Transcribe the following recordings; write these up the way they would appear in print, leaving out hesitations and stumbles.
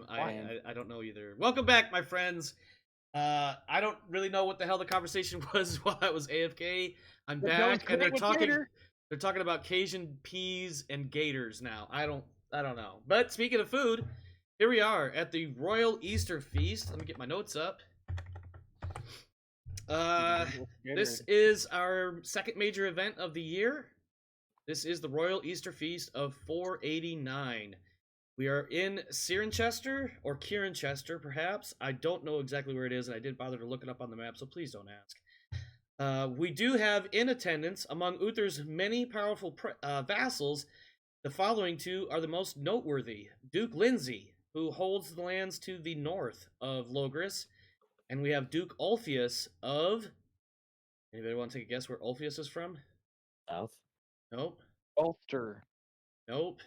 I don't know either. Welcome back, my friends. I don't really know what the hell the conversation was while I was AFK. I'm That goes back, and great with Gator. they're talking about Cajun peas and gators now. I don't know. But speaking of food, here we are at the Royal Easter Feast. Let me get my notes up. Uh, this is our second major event of the year. This is the Royal Easter Feast of 489. We are in Cirencester, or Cirencester, perhaps. I don't know exactly where it is, and I didn't bother to look it up on the map, so please don't ask. We do have in attendance, among Uther's many powerful vassals, the following two are the most noteworthy. Duke Lindsay, who holds the lands to the north of Logris, and we have Duke Ulfius of... Anybody want to take a guess where Ulfius is from? South. Nope. Ulster. Nope.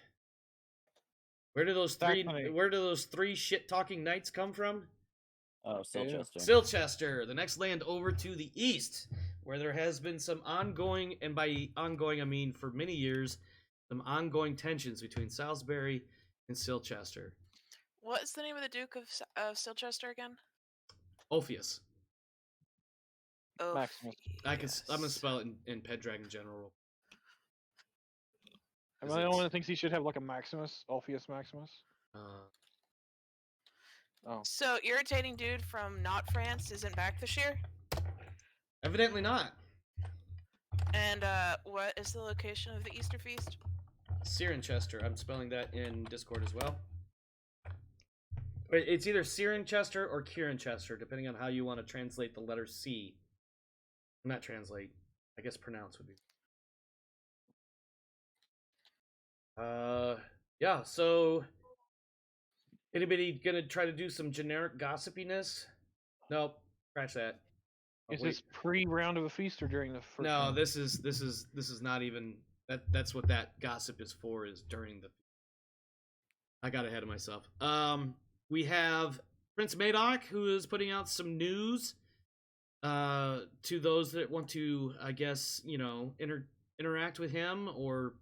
Where do those three shit-talking knights come from? Oh, Silchester. Silchester, the next land over to the east, where there has been some ongoing, and by ongoing I mean for many years, some ongoing tensions between Salisbury and Silchester. What is the name of the Duke of Silchester again? Ulfius. Oh, Maximus. I'm gonna spell it in Pendragon General. Am I the only one that thinks he should have like a Maximus? Ulfius Maximus? Oh. So, irritating dude from not France isn't back this year? Evidently not. And what is the location of the Easter Feast? Cirencester. I'm spelling that in Discord as well. It's either Cirencester or Cirencester, depending on how you want to translate the letter C. Not translate. I guess pronounce would be. Yeah, so anybody gonna try to do some generic gossipiness? Nope, scratch that. Is this pre-round of a feast or during the first? No, round? this is not even that's what that gossip is for, is during the. I got ahead of myself. We have Prince Madoc, who is putting out some news to those that want to, I guess, interact with him or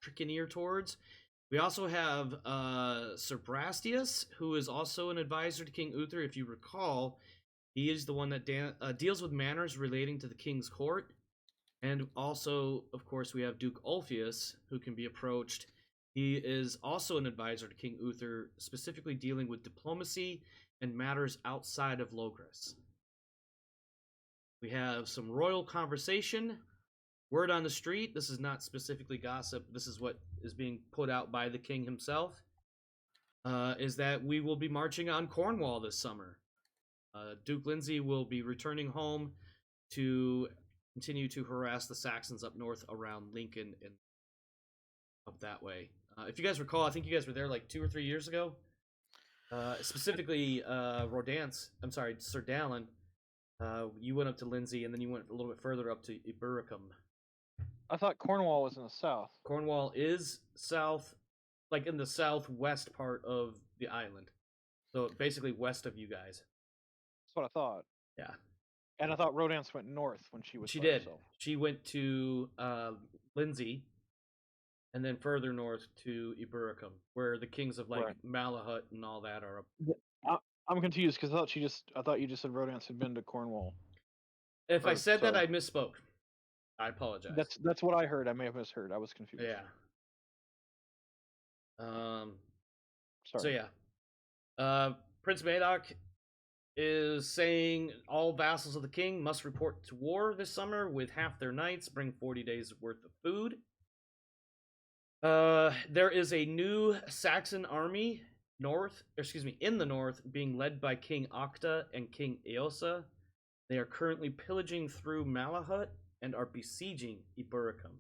trick an ear towards. We also have Sir Brastius, who is also an advisor to King Uther. If you recall, he is the one that deals with matters relating to the king's court. And also, of course, we have Duke Ulfius, who can be approached. He is also an advisor to King Uther, specifically dealing with diplomacy and matters outside of Logres. We have some royal conversation. Word on the street, this is not specifically gossip, this is what is being put out by the king himself, is that we will be marching on Cornwall this summer. Duke Lindsay will be returning home to continue to harass the Saxons up north around Lincoln and up that way. If you guys recall, I think you guys were there like 2 or 3 years ago. Specifically, Sir Dallin. You went up to Lindsay, and then you went a little bit further up to Ibericum. I thought Cornwall was in the south. Cornwall is south, like in the southwest part of the island. So basically west of you guys. That's what I thought. Yeah. And I thought Rodance went north when she was. She did. Herself. She went to Lindsay, and then further north to Ibericum, where the kings of Malahut and all that are up. I'm confused because I thought you just said Rodance had been to Cornwall. If I said that, I misspoke. I apologize. That's what I heard. I may have misheard. I was confused. Yeah. Sorry. So yeah. Prince Madoc is saying all vassals of the king must report to war this summer with half their knights, bring 40 days worth of food. There is a new Saxon army in the north, being led by King Octa and King Eosa. They are currently pillaging through Malahut and are besieging Ibericum.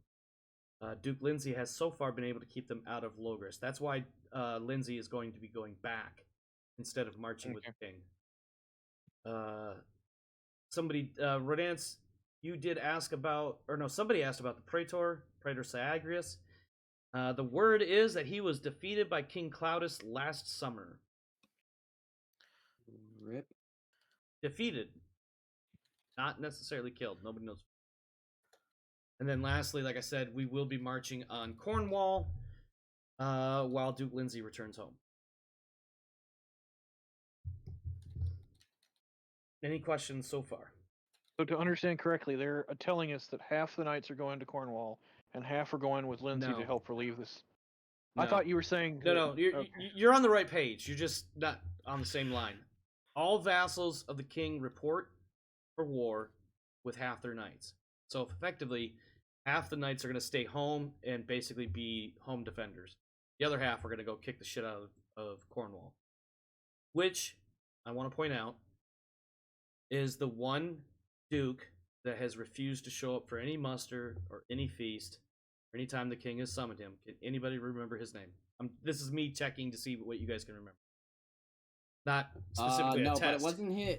Duke Lindsay has so far been able to keep them out of Logres. That's why Lindsay is going to be going back instead of marching with the king. Rodance, you did ask about, somebody asked about the Praetor Syagrius. The word is that he was defeated by King Claudius last summer. Rip. Defeated. Not necessarily killed. Nobody knows. And then lastly, like I said, we will be marching on Cornwall while Duke Lindsay returns home. Any questions so far? So to understand correctly, they're telling us that half the knights are going to Cornwall and half are going with Lindsay No. to help relieve this. No. I thought you were saying No, that- no, okay. you're on the right page. You're just not on the same line. All vassals of the king report for war with half their knights. So effectively, half the knights are going to stay home and basically be home defenders. The other half are going to go kick the shit out of Cornwall. Which, I want to point out, is the one duke that has refused to show up for any muster or any feast or any time the king has summoned him. Can anybody remember his name? This is me checking to see what you guys can remember. Not specifically no, a test. but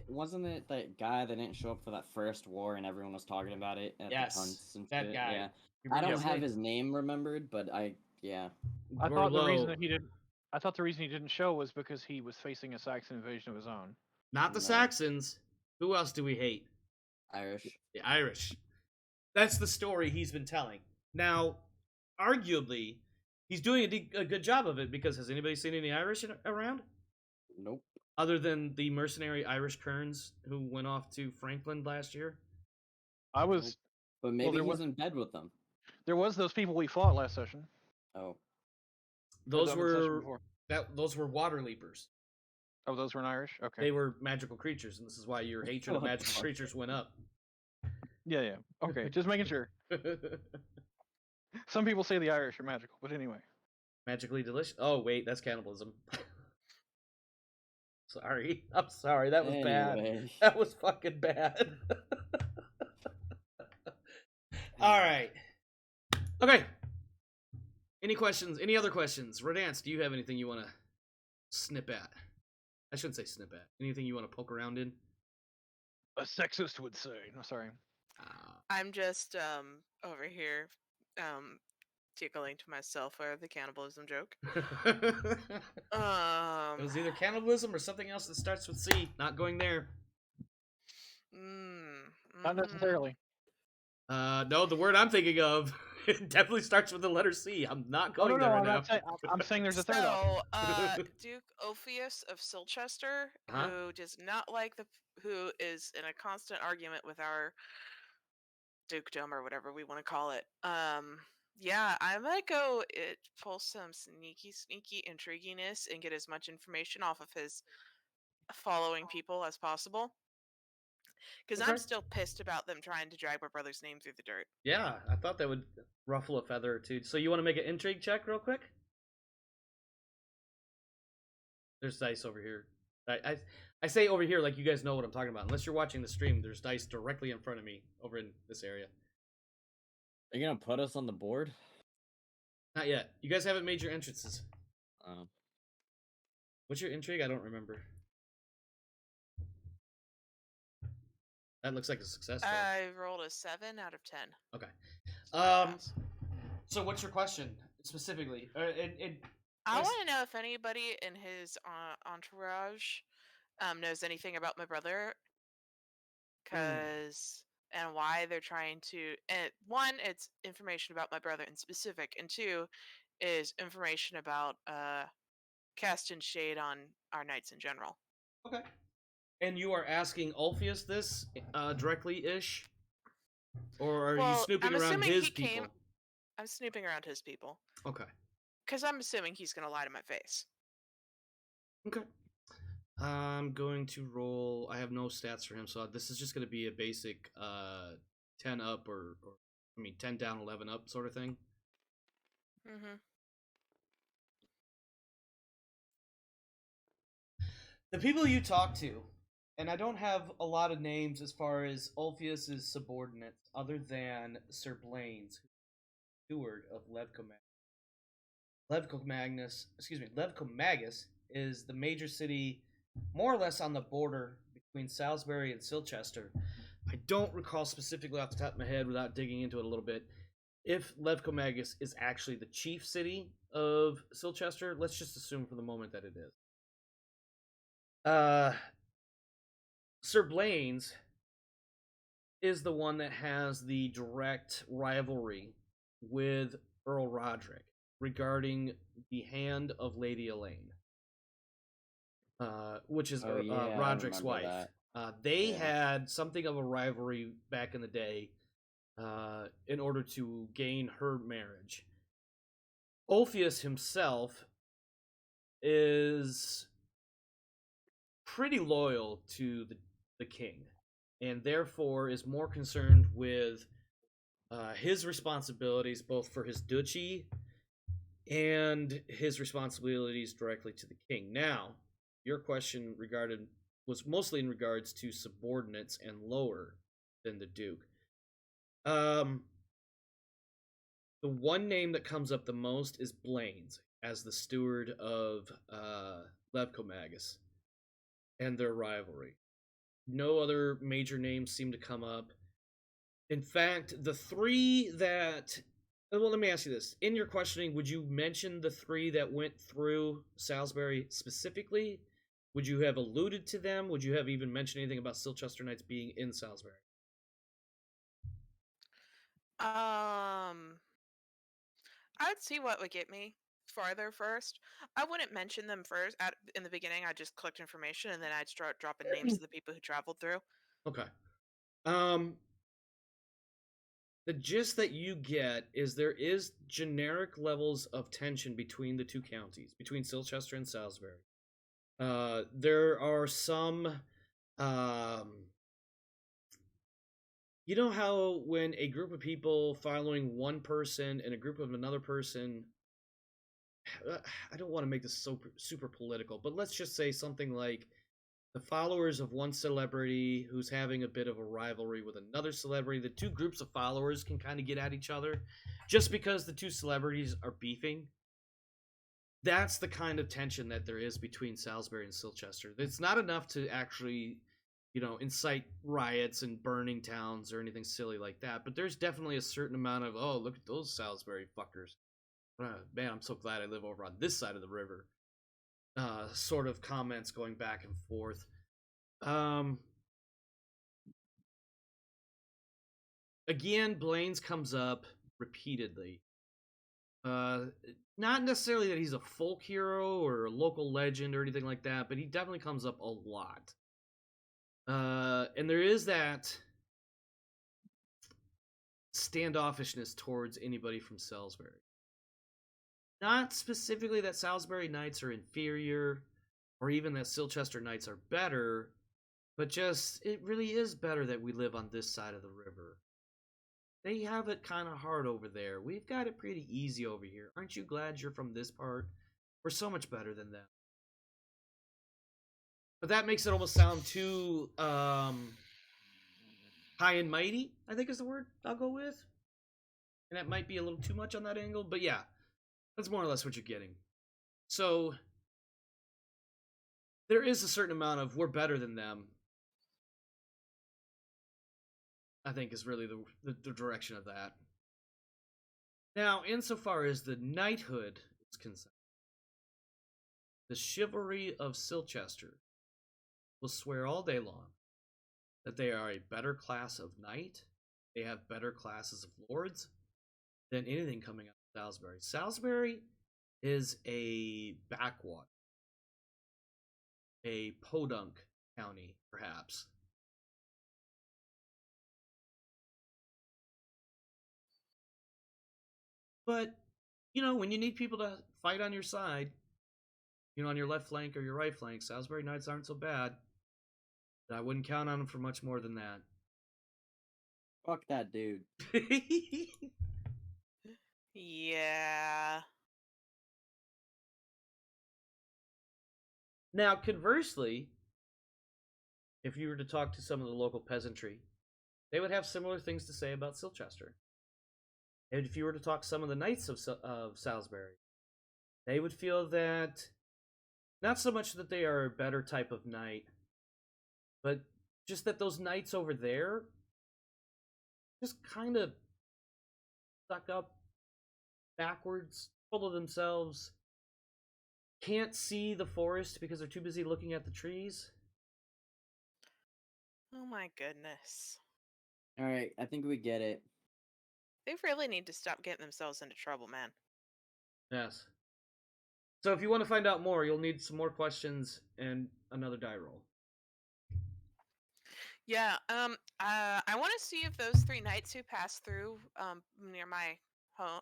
wasn't it that guy that didn't show up for that first war and everyone was talking about it at Yes, the tents and that shit? guy. Yeah. You I remember don't his have name? his name remembered, but I thought the reason Merlot. that he didn't. I thought the reason he didn't show was because he was facing a Saxon invasion of his own. Not the No. Saxons. Who else do we hate? Irish. The Irish. That's the story he's been telling. Now, arguably, he's doing a good job of it because has anybody seen any Irish around? Nope. Other than the mercenary Irish Kerns who went off to Franklin last year? I was. But maybe there he's was- in bed with them. There was those people we fought last session. Oh. Those That was session were before. those were water leapers. Oh, those were in Irish. Okay. They were magical creatures, and this is why your hatred of What the magical fuck? creatures went up. Yeah. Okay. Just making sure. Some people say the Irish are magical, but anyway. Magically delicious. Oh wait, that's cannibalism. Sorry, I'm sorry. That was bad. Anyway. That was fucking bad. All right. Okay. Any questions? Any other questions? Rodance, do you have anything you want to snip at? I shouldn't say snip at. Anything you want to poke around in? A sexist would say. No, sorry. I'm just over here tickling to myself for the cannibalism joke. It was either cannibalism or something else that starts with C. Not going there. Not necessarily. No, the word I'm thinking of it definitely starts with the letter C. I'm not Oh, going no, there I'm right now. not saying. I'm saying there's a third option. So, Duke Ophius of Silchester, Uh-huh. who does not like who is in a constant argument with our dukedom or whatever we want to call it. Yeah, I might go pull some sneaky intriguiness and get as much information off of his following people as possible. Because I'm Okay. still pissed about them trying to drag my brother's name through the dirt. Yeah, I thought that would ruffle a feather or two. So you want to make an intrigue check real quick? There's dice over here. I say over here like you guys know what I'm talking about. Unless you're watching the stream, there's dice directly in front of me over in this area. Are you gonna put us on the board? Not yet. You guys haven't made your entrances. Oh. What's your intrigue? I don't remember. That looks like a success. Right? I rolled a 7 out of 10. Okay. So I pass. So what's your question specifically? I Yes. want to know if anybody in his entourage knows anything about my brother, and why they're trying to. And one, it's information about my brother in specific, and two, is information about casting shade on our knights in general. Okay. And you are asking Ulfius this directly-ish? Or are you Well, snooping I'm around assuming his he people? I'm snooping around his people Okay. because I'm assuming he's gonna lie to my face. Okay. I'm going to roll. I have no stats for him, so this is just going to be a basic 10 up or 10 down, 11 up sort of thing. Mm-hmm. The people you talk to, and I don't have a lot of names as far as Ulfius's subordinates, other than Sir Blaine's, steward of Levcomagus is the major city, more or less on the border between Salisbury and Silchester. I don't recall specifically off the top of my head without digging into it a little bit if Levcomagus is actually the chief city of Silchester. Let's just assume for the moment that it is. Sir Blaine's is the one that has the direct rivalry with Earl Roderick regarding the hand of Lady Elaine, which is Oh, yeah, I Roderick's remember wife. that. They Yeah. had something of a rivalry back in the day in order to gain her marriage. Ulfius himself is pretty loyal to the king, and therefore is more concerned with his responsibilities both for his duchy and his responsibilities directly to the king. Now, your question was mostly in regards to subordinates and lower than the duke. The one name that comes up the most is Blaine's as the steward of Levcomagus and their rivalry. No other major names seem to come up. In fact, the three that... Well, let me ask you this. In your questioning, would you mention the three that went through Salisbury specifically? Would you have alluded to them? Would you have even mentioned anything about Silchester Knights being in Salisbury? I'd see what would get me farther first. I wouldn't mention them first in the beginning. I just collect information and then I'd start dropping names of the people who traveled through. Okay. The gist that you get is there is generic levels of tension between the two counties, between Silchester and Salisbury. There are some, you know how when a group of people following one person and a group of another person, I don't want to make this so super political, but let's just say something like the followers of one celebrity who's having a bit of a rivalry with another celebrity. The two groups of followers can kind of get at each other just because the two celebrities are beefing. That's the kind of tension that there is between Salisbury and Silchester. It's not enough to actually, incite riots and burning towns or anything silly like that, but there's definitely a certain amount of, oh, look at those Salisbury fuckers. Man, I'm so glad I live over on this side of the river. Sort of comments going back and forth. Again, Blaine's comes up repeatedly. Not necessarily that he's a folk hero or a local legend or anything like that, but he definitely comes up a lot. And there is that standoffishness towards anybody from Salisbury. Not specifically that Salisbury Knights are inferior, or even that Silchester Knights are better, but just, it really is better that we live on this side of the river. They have it kind of hard over there. We've got it pretty easy over here. Aren't you glad you're from this part? We're so much better than them. But that makes it almost sound too, high and mighty, I think is the word I'll go with. And that might be a little too much on that angle, but yeah. That's more or less what you're getting. So, there is a certain amount of we're better than them, I think is really the direction of that. Now, insofar as the knighthood is concerned, the chivalry of Silchester will swear all day long that they are a better class of knight, they have better classes of lords than anything coming out of Salisbury. Salisbury is a backwater, a podunk county, perhaps. But, when you need people to fight on your side, on your left flank or your right flank, Salisbury Knights aren't so bad. I wouldn't count on them for much more than that. Fuck that dude. Yeah. Now, conversely, if you were to talk to some of the local peasantry, they would have similar things to say about Silchester. And if you were to talk to some of the knights of Salisbury, they would feel that not so much that they are a better type of knight, but just that those knights over there just kind of stuck up, backwards, full of themselves, can't see the forest because they're too busy looking at the trees. Oh my goodness. Alright, I think we get it. They really need to stop getting themselves into trouble, man. Yes. So if you want to find out more, you'll need some more questions and another die roll. Yeah. I want to see if those 3 knights who passed through near my home,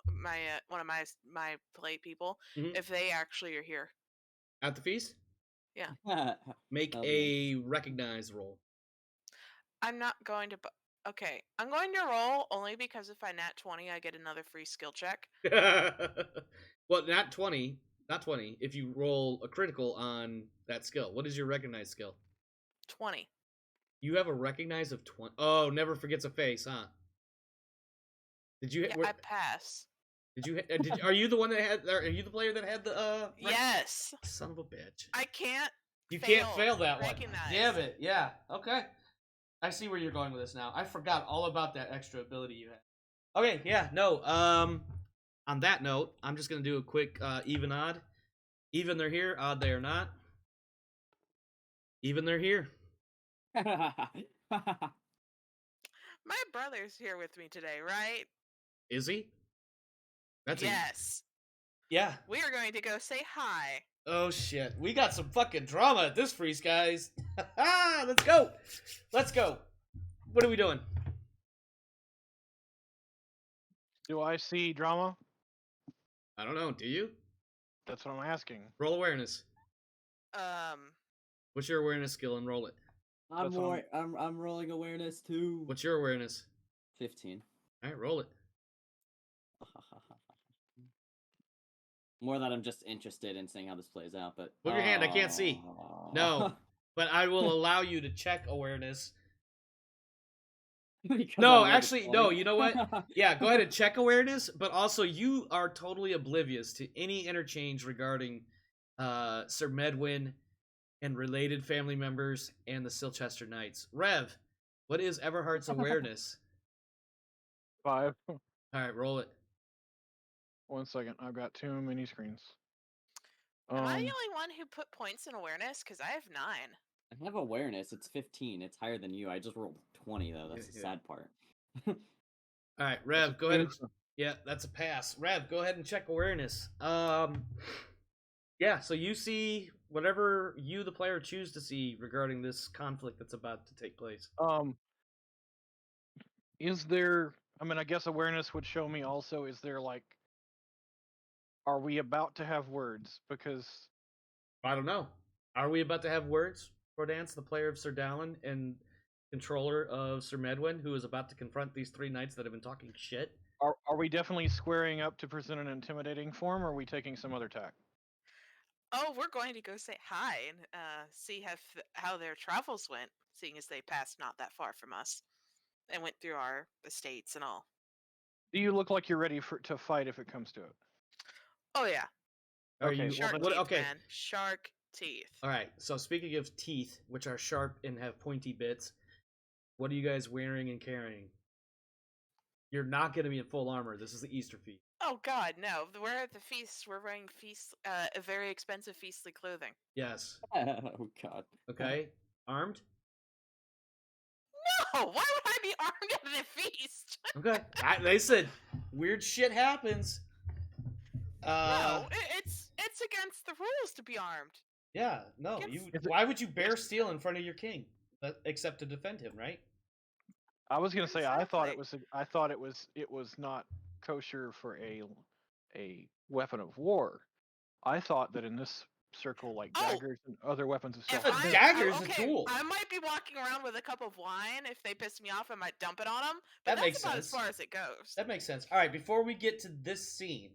one of my play people, Mhm. if they actually are here. At the feast, Yeah. make That'll be a interesting. recognize roll. I'm not going to. Okay, I'm going to roll only because if I nat 20, I get another free skill check. Well, not 20. Not 20. If you roll a critical on that skill. What is your recognize skill? 20. You have a recognize of 20. Oh, never forgets a face, huh? Did you? Yeah, I pass. Did you? Are you the one that had? Are you the player that had the? Yes. Son of a bitch. I can't. You can't fail that one. recognize. Damn it. Yeah. Okay. I see where you're going with this now. I forgot all about that extra ability you had. Okay. Yeah. No. On that note, I'm just gonna do a quick even odd. Even they're here. Odd they are not. Even they're here. My brother's here with me today, right? Is he? That's yes. Yeah. We are going to go say hi. Oh shit. We got some fucking drama at this freeze, guys. Let's go. Let's go. What are we doing? Do I see drama? I don't know. Do you? That's what I'm asking. Roll awareness. Um. What's your awareness skill and roll it? That's what I'm rolling awareness too. What's your awareness? 15. All right, roll it. More that I'm just interested in seeing how this plays out, but Move your hand, I can't see. No. But I will allow you to check awareness. Because No, I'm actually, no, redeployed. you know what? Yeah, go ahead and check awareness, but also you are totally oblivious to any interchange regarding Sir Medwin and related family members and the Silchester Knights. Rev, what is Everhart's awareness? 5. All right, roll it. 1 second. I've got too many screens. Am I the only one who put points in awareness? Because I have 9. I have awareness. It's 15. It's higher than you. I just rolled 20 though. That's the sad part. All right, Rev, go ahead. Yeah, that's a pass. Rev, go ahead and check awareness. Yeah, so you see whatever you, the player, choose to see regarding this conflict that's about to take place. Is there? I mean, I guess awareness would show me also. Is there like? Are we about to have words? Because I don't know. Are we about to have words? Rodance, the player of Sir Dallin and controller of Sir Medwin, who is about to confront these 3 knights that have been talking shit. are we definitely squaring up to present an intimidating form, or are we taking some other tack? Oh, we're going to go say hi and see how their travels went, seeing as they passed not that far from us and went through our estates and all. Do you look like you're ready to fight if it comes to it? Oh yeah. Are Okay, you well, Shark then- teeth, okay. man. Shark teeth. All right. So speaking of teeth, which are sharp and have pointy bits, what are you guys wearing and carrying? You're not going to be in full armor. This is the Easter feast. Oh God, no! We're at the feast. We're wearing a very expensive feastly clothing. Yes. Oh god. Okay. Armed? No, why would I be armed at the feast? Okay. They said weird shit happens. No, it's against the rules to be armed. Yeah. No. Why would you bear steel in front of your king, except to defend him, right? I was gonna say I thought Exactly. it was not kosher for a weapon of war. I thought that in this circle, like Oh! daggers and other weapons of If self-defense. dagger is a okay, tool. I might be walking around with a cup of wine. If they piss me off, I might dump it on them. That But makes that's about as sense. far as it goes. That makes sense. All right. Before we get to this scene,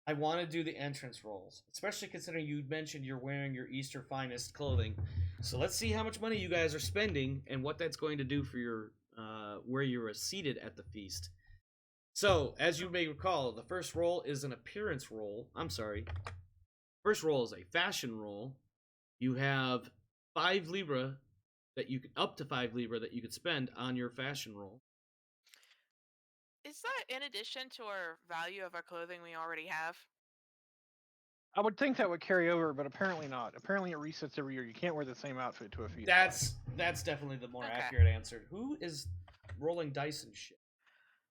I want to do the entrance rolls, especially considering you mentioned you're wearing your Easter finest clothing. So let's see how much money you guys are spending and what that's going to do for your where you're seated at the feast. So, as you may recall, the first roll is an appearance roll. I'm sorry. First roll is a fashion roll. You have 5 libra that you could up to 5 libra that you could spend on your fashion roll. Is that in addition to our value of our clothing we already have? I would think that would carry over, but apparently not. Apparently it resets every year. You can't wear the same outfit to a feast. That's definitely the more Okay. accurate answer. Who is rolling dice and shit?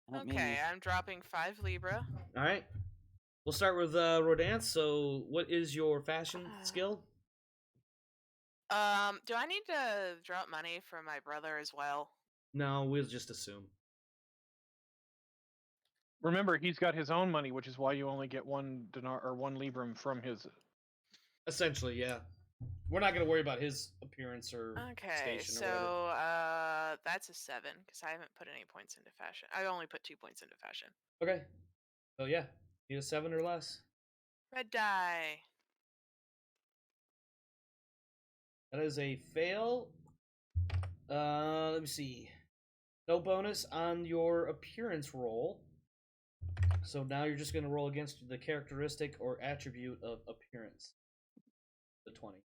Not me. Okay, I'm dropping 5 libra. All right. We'll start with Rodance. So, what is your fashion skill? Do I need to drop money for my brother as well? No, we'll just assume. Remember, he's got his own money, which is why you only get 1 dinar or 1 librum from his. Essentially, yeah. We're not gonna worry about his appearance or Okay, station or whatever. so that's a 7 because I haven't put any points into fashion. I only put 2 points into fashion. Okay. So yeah, need a 7 or less. Red die. That is a fail. Let me see. No bonus on your appearance roll. So now you're just going to roll against the characteristic or attribute of appearance. The 20.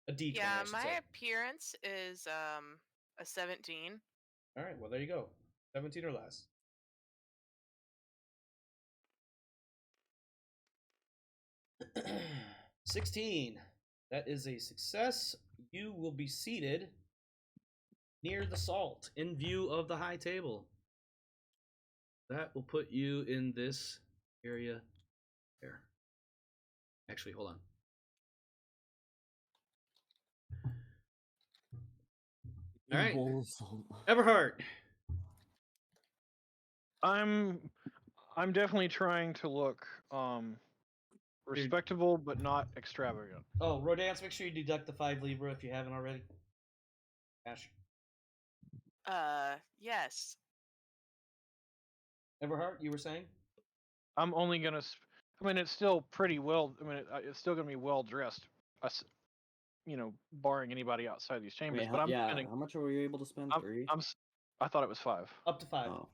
A D20, Yeah, I should my say. appearance is a 17. All right, well, there you go. 17 or less. $16. That is a success. You will be seated near the salt in view of the high table. That will put you in this area there. Actually, hold on. All right. Everhart. I'm definitely trying to look respectable but not extravagant. Oh, Rodance, make sure you deduct the 5 Libra if you haven't already. Ash. Yes. Everhart, you were saying? I'm only gonna. I mean, it's still pretty well. I mean, it's still gonna be well dressed. Barring anybody outside these chambers. Wait, but I'm yeah, spending. how much were you able to spend? I'm, 3? I thought it was 5. Up to 5. Oh.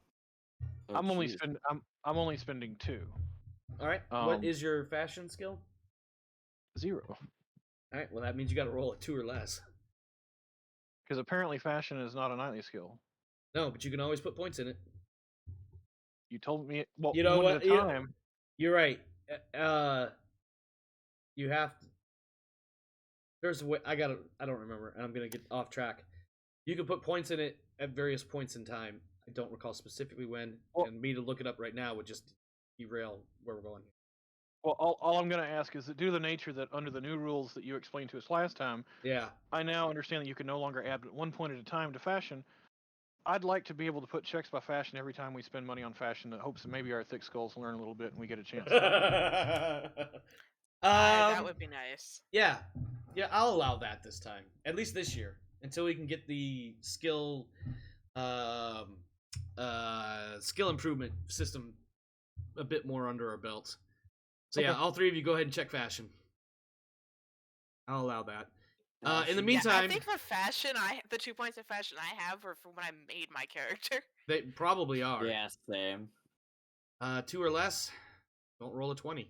I'm only jeez. I'm only spending 2. All right. What is your fashion skill? 0. All right. Well, that means you got to roll a 2 or less. Because apparently fashion is not a knightly skill. No, but you can always put points in it. You told me. Well, You know one what? at a time. You're right. You have to. There's a way. I don't remember, and I'm gonna get off track. You can put points in it at various points in time. I don't recall specifically when, and me to look it up right now would just derail where we're going. Well, all I'm going to ask is that due to the nature that under the new rules that you explained to us last time, yeah, I now understand that you can no longer add 1 point at a time to fashion. I'd like to be able to put checks by fashion every time we spend money on fashion in hopes that maybe our thick skulls learn a little bit and we get a chance. That would be nice. Yeah, I'll allow that this time. At least this year, until we can get the skill improvement system a bit more under our belts. So yeah, all 3 of you go ahead and check fashion. I'll allow that. In the meantime, I think for fashion, the 2 points of fashion I have are for when I made my character. They probably are. Yeah, same. 2 or less, don't roll a 20.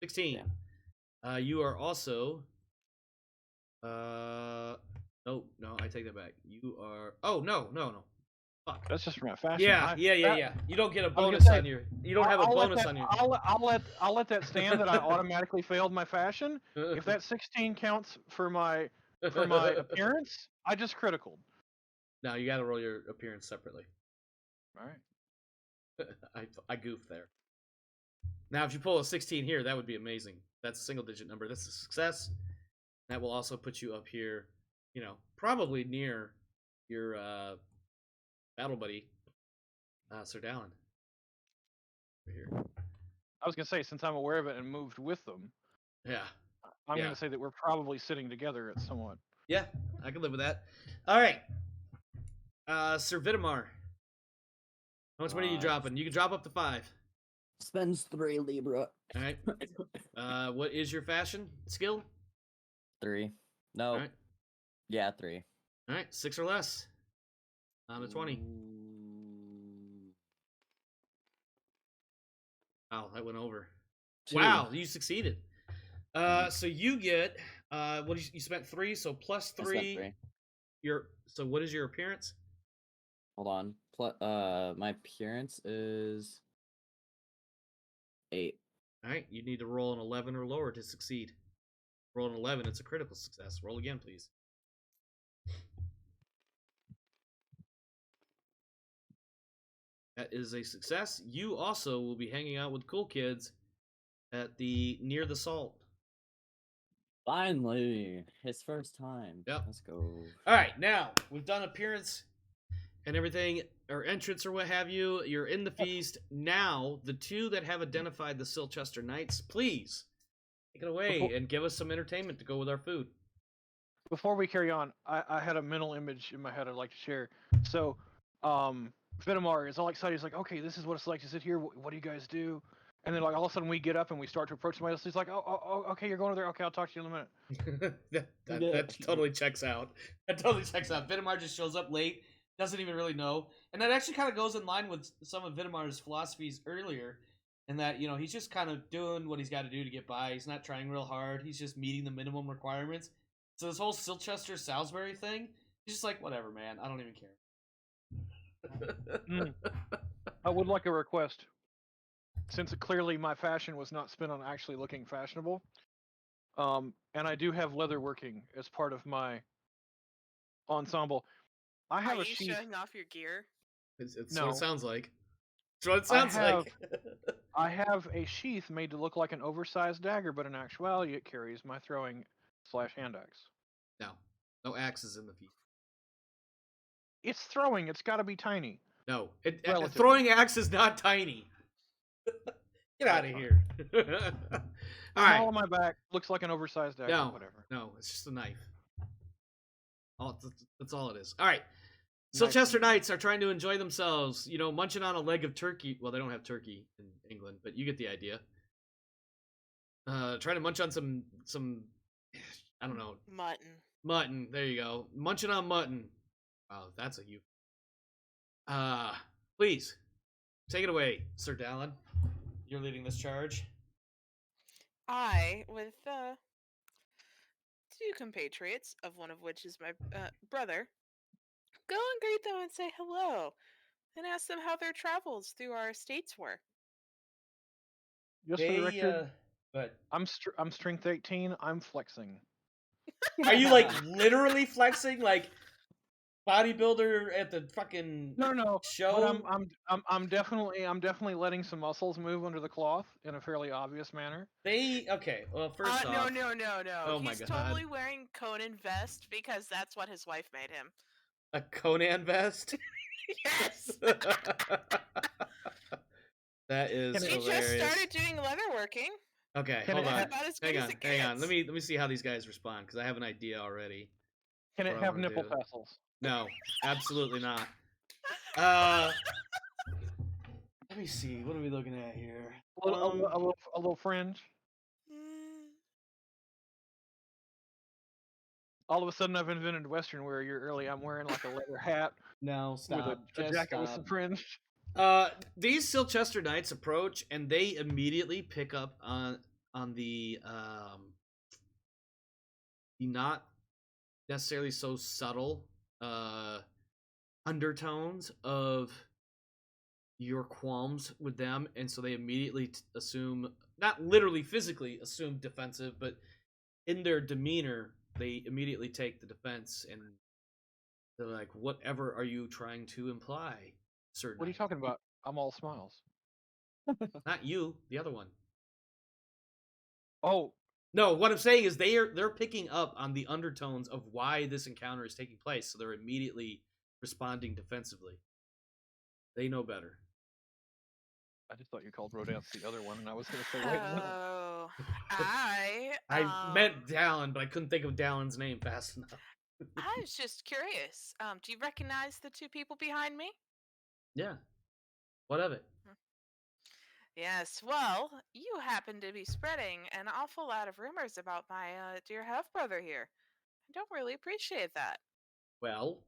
16. Yeah. You are also. No, I take that back. You are. Oh no. Fuck. That's just from fashion. Yeah. You don't get a bonus on your. You don't have a bonus on your. I'll let that stand that I automatically failed my fashion. If that 16 counts for my appearance, I just criticaled. No, you got to roll your appearance separately. All right. I goofed there. Now, if you pull a 16 here, that would be amazing. That's a single-digit number. That's a success. That will also put you up here, probably near your battle buddy, Sir Dallin. Over here. I was gonna say, since I'm aware of it and moved with them. Yeah. I'm gonna say that we're probably sitting together at somewhat. Yeah, I can live with that. All right. Sir Vitamar. How much money are you dropping? You can drop up to 5. Spends 3 Libra. All right. What is your fashion skill? 3. No. All right. Yeah, 3. All right, 6 or less. On a 20. Wow, that went over. 2. Wow, you succeeded. So you get what you spent 3, so plus 3. So what is your appearance? Hold on. My appearance is 8. All right, you need to roll an 11 or lower to succeed. Roll an 11, it's a critical success. Roll again, please. That is a success. You also will be hanging out with cool kids at the near the salt. Finally, his first time. Yep. Let's go. All right, now we've done appearance and everything, or entrance or what have you. You're in the feast. Now, the two that have identified the Silchester Knights, please take it away and give us some entertainment to go with our food. Before we carry on, I had a mental image in my head I'd like to share. So, Vitamar is all excited. He's like, okay, this is what it's like to sit here. What do you guys do? And then, like, all of a sudden we get up and we start to approach somebody else. He's like, oh, okay, you're going over there. Okay, I'll talk to you in a minute. that totally checks out. That totally checks out. Vitamar just shows up late, doesn't even really know. And that actually kind of goes in line with some of Vitamar's philosophies earlier, in that, you know, he's just kind of doing what he's got to do to get by. He's not trying real hard. He's just meeting the minimum requirements. So this whole Silchester Salisbury thing, he's just like, whatever, man. I don't even care. I would like a request. Since clearly my fashion was not spent on actually looking fashionable, and I do have leatherworking as part of my ensemble, I have Are a you sheath. showing off your gear? It's No. what it sounds like. It's what it sounds like. I have a sheath made to look like an oversized dagger, but in actuality it carries my throwing/hand axe. No axes in the feast. It's throwing. It's got to be tiny. No, a Relatively. throwing axe is not tiny. Get out of here. All right. All on my back looks like an oversized dagger. No, Whatever. no, it's just a knife. That's all it is. All right. Knife. Silchester Knights are trying to enjoy themselves, you know, munching on a leg of turkey. Well, they don't have turkey in England, but you get the idea. Trying to munch on some, I don't know, Mutton. mutton. There you go. Munching on mutton. Wow, that's a you. Please take it away, Sir Dallin. You're leading this charge. I, with two compatriots, of one of which is my brother, go and greet them and say hello, and ask them how their travels through our states were. Just for the record, but I'm strength 18. I'm flexing. are you like literally flexing, like bodybuilder at the fucking No. show? But I'm definitely letting some muscles move under the cloth in a fairly obvious manner. Okay. Well, first No. off, Oh my He's God. totally wearing Conan vest because that's what his wife made him. a Conan vest. Yes. That is He He hilarious. just started doing leatherworking. Okay, Can hold it on. have- About as good Hang as on, it hang on. gets. Let me see how these guys respond, because I have an idea already. Can it What I have wanna nipple do. tassels? No, absolutely not. Let me see. What are we looking at here? A little fringe. Mm, All of a sudden, I've invented Western wear. You're early. I'm wearing like a leather hat No, with stop. a Just jacket with some stop. fringe. These Silchester Knights approach, and they immediately pick up on the not necessarily so subtle undertones of your qualms with them, and so they immediately assume, not literally physically assume defensive, but in their demeanor they immediately take the defense, and they're like, whatever are you trying to imply, sir? What are you knight?" talking about? I'm all smiles. Not you, the other one. Oh, No, what I'm saying is they're picking up on the undertones of why this encounter is taking place, so they're immediately responding defensively. They know better. I just thought you called Rodance the other one, and I was going to say, wait, no. Oh, I meant Dallin, but I couldn't think of Dallin's name fast enough. I was just curious. Do you recognize the two people behind me? Yeah. What of it? Yes. Well, you happen to be spreading an awful lot of rumors about my dear half brother here. I don't really appreciate that. Well,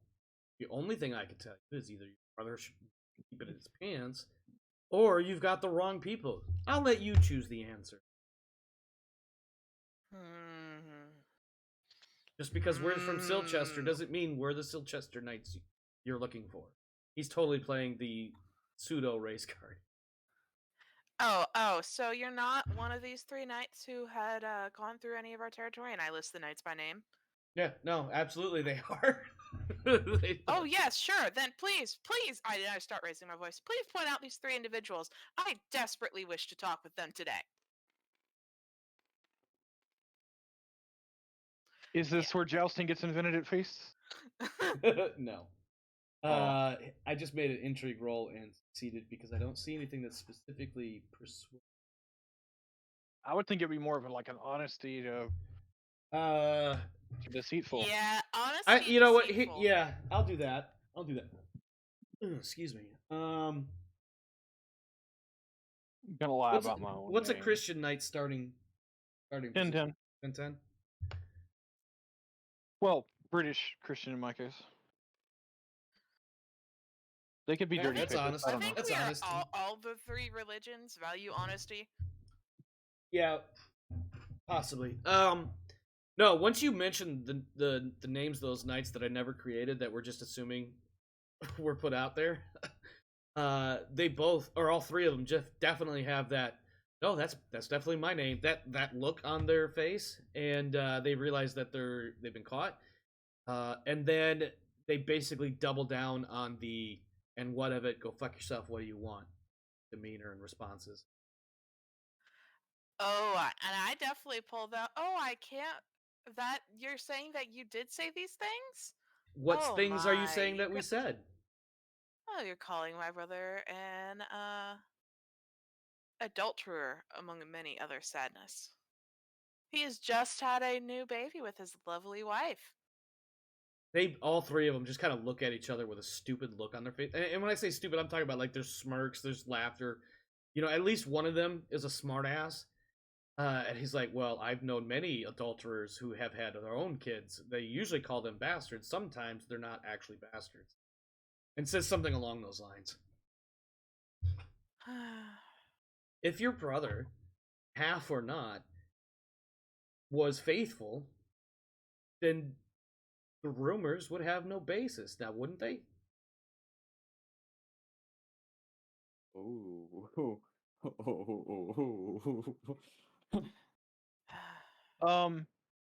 the only thing I can tell you is either your brother should keep it in his pants, or you've got the wrong people. I'll let you choose the answer. Just because we're from Silchester doesn't mean we're the Silchester Knights you're looking for. He's totally playing the pseudo race card. Oh, so you're not one of these three knights who had gone through any of our territory, and I list the knights by name? Yeah, no, absolutely they are. Oh, yes, sure. Then please, I start raising my voice. Please point out these three individuals. I desperately wish to talk with them today. Is this where jousting gets invented at feasts? No. Oh. I just made an intrigue roll and succeeded because I don't see anything that's specifically persuasive. I would think it'd be more of an honesty to deceitful. Yeah, honestly, you know what? deceitful. Yeah, I'll do that. Excuse me. I'm gonna lie about my own. What's a name. Christian knight starting? 10-10. 10-10? Well, British Christian in my case. They could be Yeah, dirty. that's patriots, honest. I I don't know. think That's we are honesty. all the three religions value honesty. Yeah, possibly. No. Once you mentioned the names of those knights that I never created, that we're just assuming were put out there, they both, or all three of them, just definitely have that. No, that's definitely my name. That look on their face, and they realize that they've been caught, and then they basically double down on the "and what of it? Go fuck yourself. What do you want?" demeanor and responses. Oh, and I definitely pulled out. Oh, I can't. That you're saying that you did say these things? What Oh things are you saying my that we said? Oh, you're calling my brother an adulterer among many other sadness. He has just had a new baby with his lovely wife. They all three of them just kind of look at each other with a stupid look on their face. And when I say stupid, I'm talking about like there's smirks, there's laughter. You know, at least one of them is a smartass. And he's like, "Well, I've known many adulterers who have had their own kids. They usually call them bastards. Sometimes they're not actually bastards." And says something along those lines. If your brother, half or not, was faithful, then the rumors would have no basis, now wouldn't they? Ooh.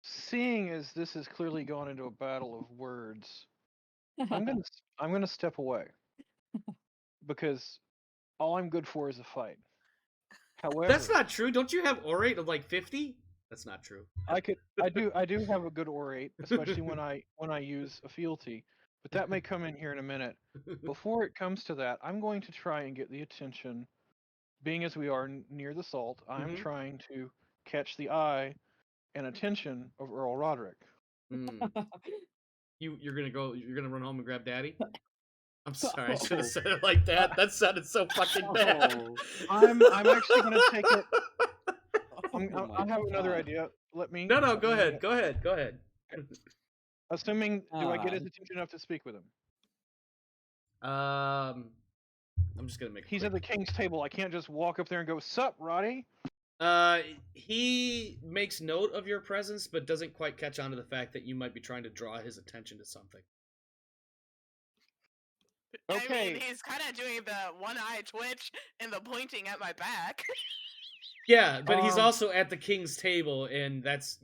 Seeing as this has clearly gone into a battle of words, I'm gonna step away because all I'm good for is a fight. However, That's not true. Don't you have orate of like 50? That's not true. I do have a good orate, especially when I use a fealty, but that may come in here in a minute. Before it comes to that, I'm going to try and get the attention. Being as we are near the salt, I'm Mhm. trying to catch the eye and attention of Earl Roderick. You're gonna run home and grab daddy? I'm sorry, I should Oh. have said it like that. That sounded so fucking bad. Oh. I'm actually gonna take it. Oh I my have another God. idea. Let me. No, let go me, ahead. Go ahead. Assuming, do I get his God. attention enough to speak with him? I'm just gonna make. He's at the king's table. I can't just walk up there and go, "Sup, Roddy?" He makes note of your presence, but doesn't quite catch on to the fact that you might be trying to draw his attention to something. I Okay. mean, he's kind of doing the one eye twitch and the pointing at my back. Yeah, but he's Um, also at the king's table, and that's,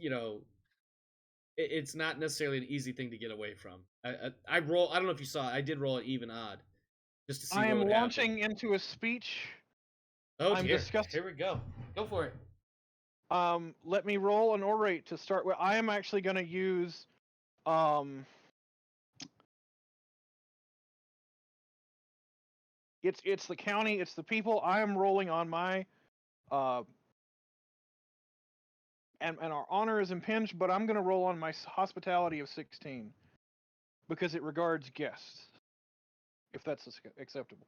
it's not necessarily an easy thing to get away from. I roll. I don't know if you saw. I did roll an even odd, just to see I what am would launching happen. into a speech. Oh I'm dear! disgusted. Here we go. Go for it. Let me roll an orate to start with. I am actually going to use it's the county, it's the people. I am rolling on my and our honor is impinged, but I'm going to roll on my hospitality of 16 because it regards guests. If that's acceptable.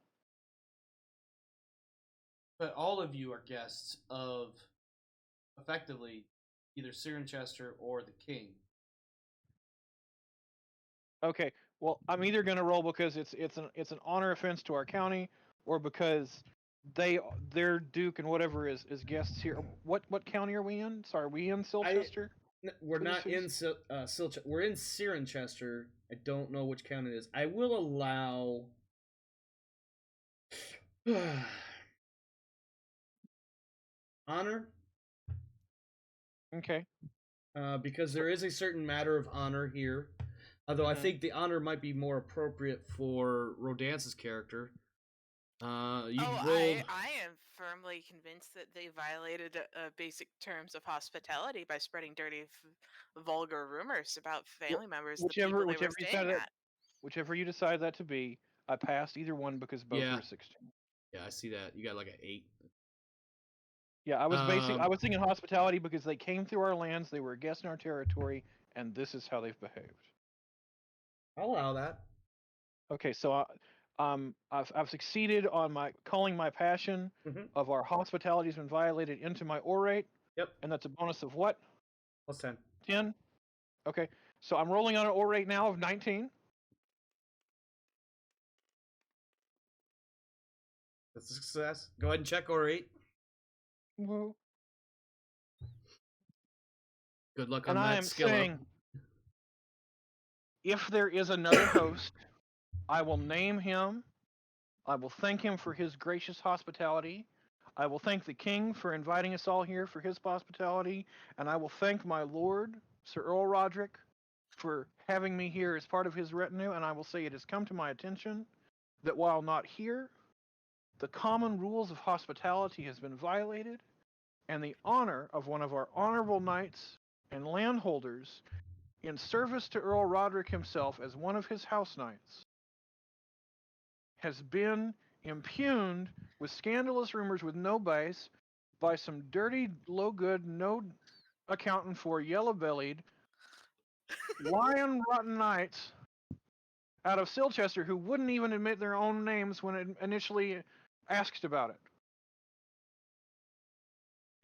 But all of you are guests of, effectively, either Cirencester or the king. Okay. Well, I'm either going to roll because it's an honor offense to our county, or because their duke and whatever is guests here. What county are we in? Sorry, are we in Silchester? We're not in Silchester. We're in Cirencester. I don't know which county it is. I will allow. Honor. Okay. Because there is a certain matter of honor here. Although I think the honor might be more appropriate for Rodance's character. You Oh, rolled. I am firmly convinced that they violated basic terms of hospitality by spreading dirty, vulgar rumors about family members, the people they were staying at. Whichever you decide that to be, I passed either one because both Yeah. were 16. Yeah, I see that. You got like an 8. Yeah, I was Um, thinking hospitality because they came through our lands, they were a guest in our territory, and this is how they've behaved. I'll allow that. Okay, so I've succeeded on my calling my passion Mhm. of our hospitality has been violated into my orate, Yep. and that's a bonus of what? Plus 10. 10. Okay, so I'm rolling on an orate now of 19. That's a success. Go ahead and check or 8. Woo. Good luck on And I that am skill saying, up. if there is another host, I will name him. I will thank him for his gracious hospitality. I will thank the king for inviting us all here for his hospitality. And I will thank my lord, Sir Earl Roderick, for having me here as part of his retinue. And I will say it has come to my attention that while not here, the common rules of hospitality has been violated, and the honor of one of our honorable knights and landholders in service to Earl Roderick himself as one of his house knights has been impugned with scandalous rumors with no base by some dirty, low good, no accountant for yellow bellied, lion rotten knights out of Silchester who wouldn't even admit their own names when it initially asked about it.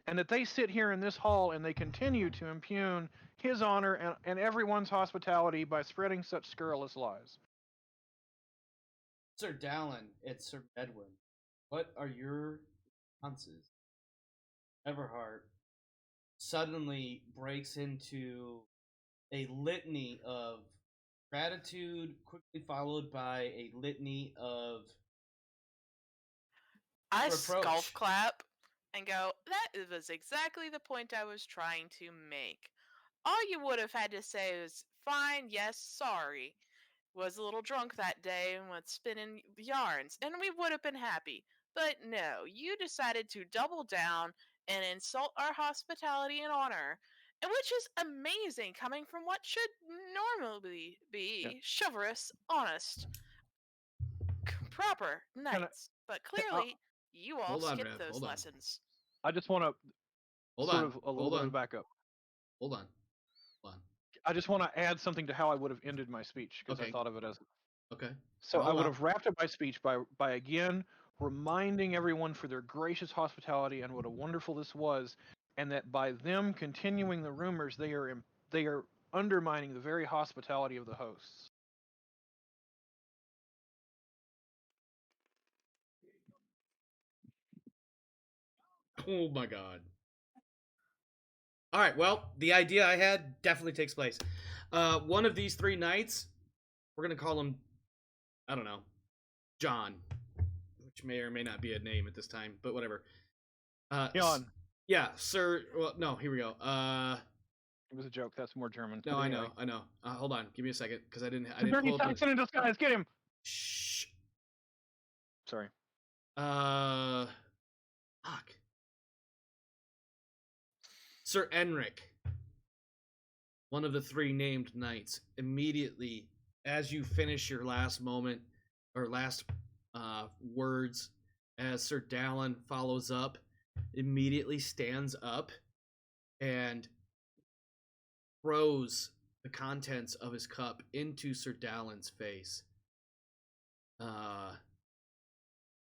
And that they sit here in this hall and they continue to impugn his honor and everyone's hospitality by spreading such scurrilous lies. Sir Dallin, it's Sir Edwin. What are your responses? Everhart suddenly breaks into a litany of gratitude, quickly followed by a litany of I reproach. golf clap and go, that was exactly the point I was trying to make. All you would have had to say was, fine, yes, sorry. Was a little drunk that day and was spinning yarns, and we would have been happy. But no, you decided to double down and insult our hospitality and honor, and which is amazing coming from what should normally be chivalrous, honest, proper knights. But clearly, you all Hold on, skipped Rev, those hold on. lessons. I just want to Hold sort on. of a little Hold bit on. of backup. Hold on. Hold on. I just want to add something to how I would have ended my speech because Okay. I thought of it as Okay. so. I would I'll have wrapped up my speech by again reminding everyone for their gracious hospitality and what a wonderful this was, and that by them continuing the rumors, they are undermining the very hospitality of the hosts. Oh my god. All right, well, the idea I had definitely takes place. One of these 3 knights, we're going to call him, I don't know, John, which may or may not be a name at this time, but whatever. John. Yeah, Sir, well, no, here we go. It was a joke. That's more German. No, but I anyway. know. Hold on, give me a second, because I didn't Dirty pull up Saxon in disguise. Get him. Shh. Sorry. Fuck. Sir Enric, one of the 3 named knights, immediately as you finish your last moment or last words, as Sir Dallin follows up, immediately stands up and throws the contents of his cup into Sir Dallin's face,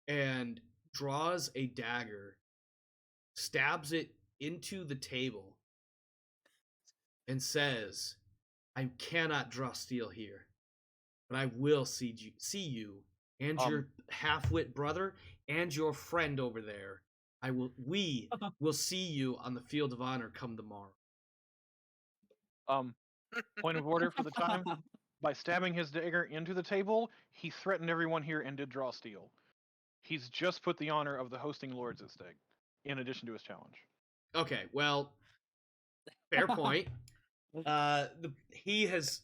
and draws a dagger, stabs it into the table, and says, I cannot draw steel here, but I will see you and your half-wit brother and your friend over there. We will see you on the field of honor come tomorrow. Point of order for the time. By stabbing his dagger into the table, he threatened everyone here and did draw steel. He's just put the honor of the hosting lords at stake, in addition to his challenge. Okay, well, fair point. He has.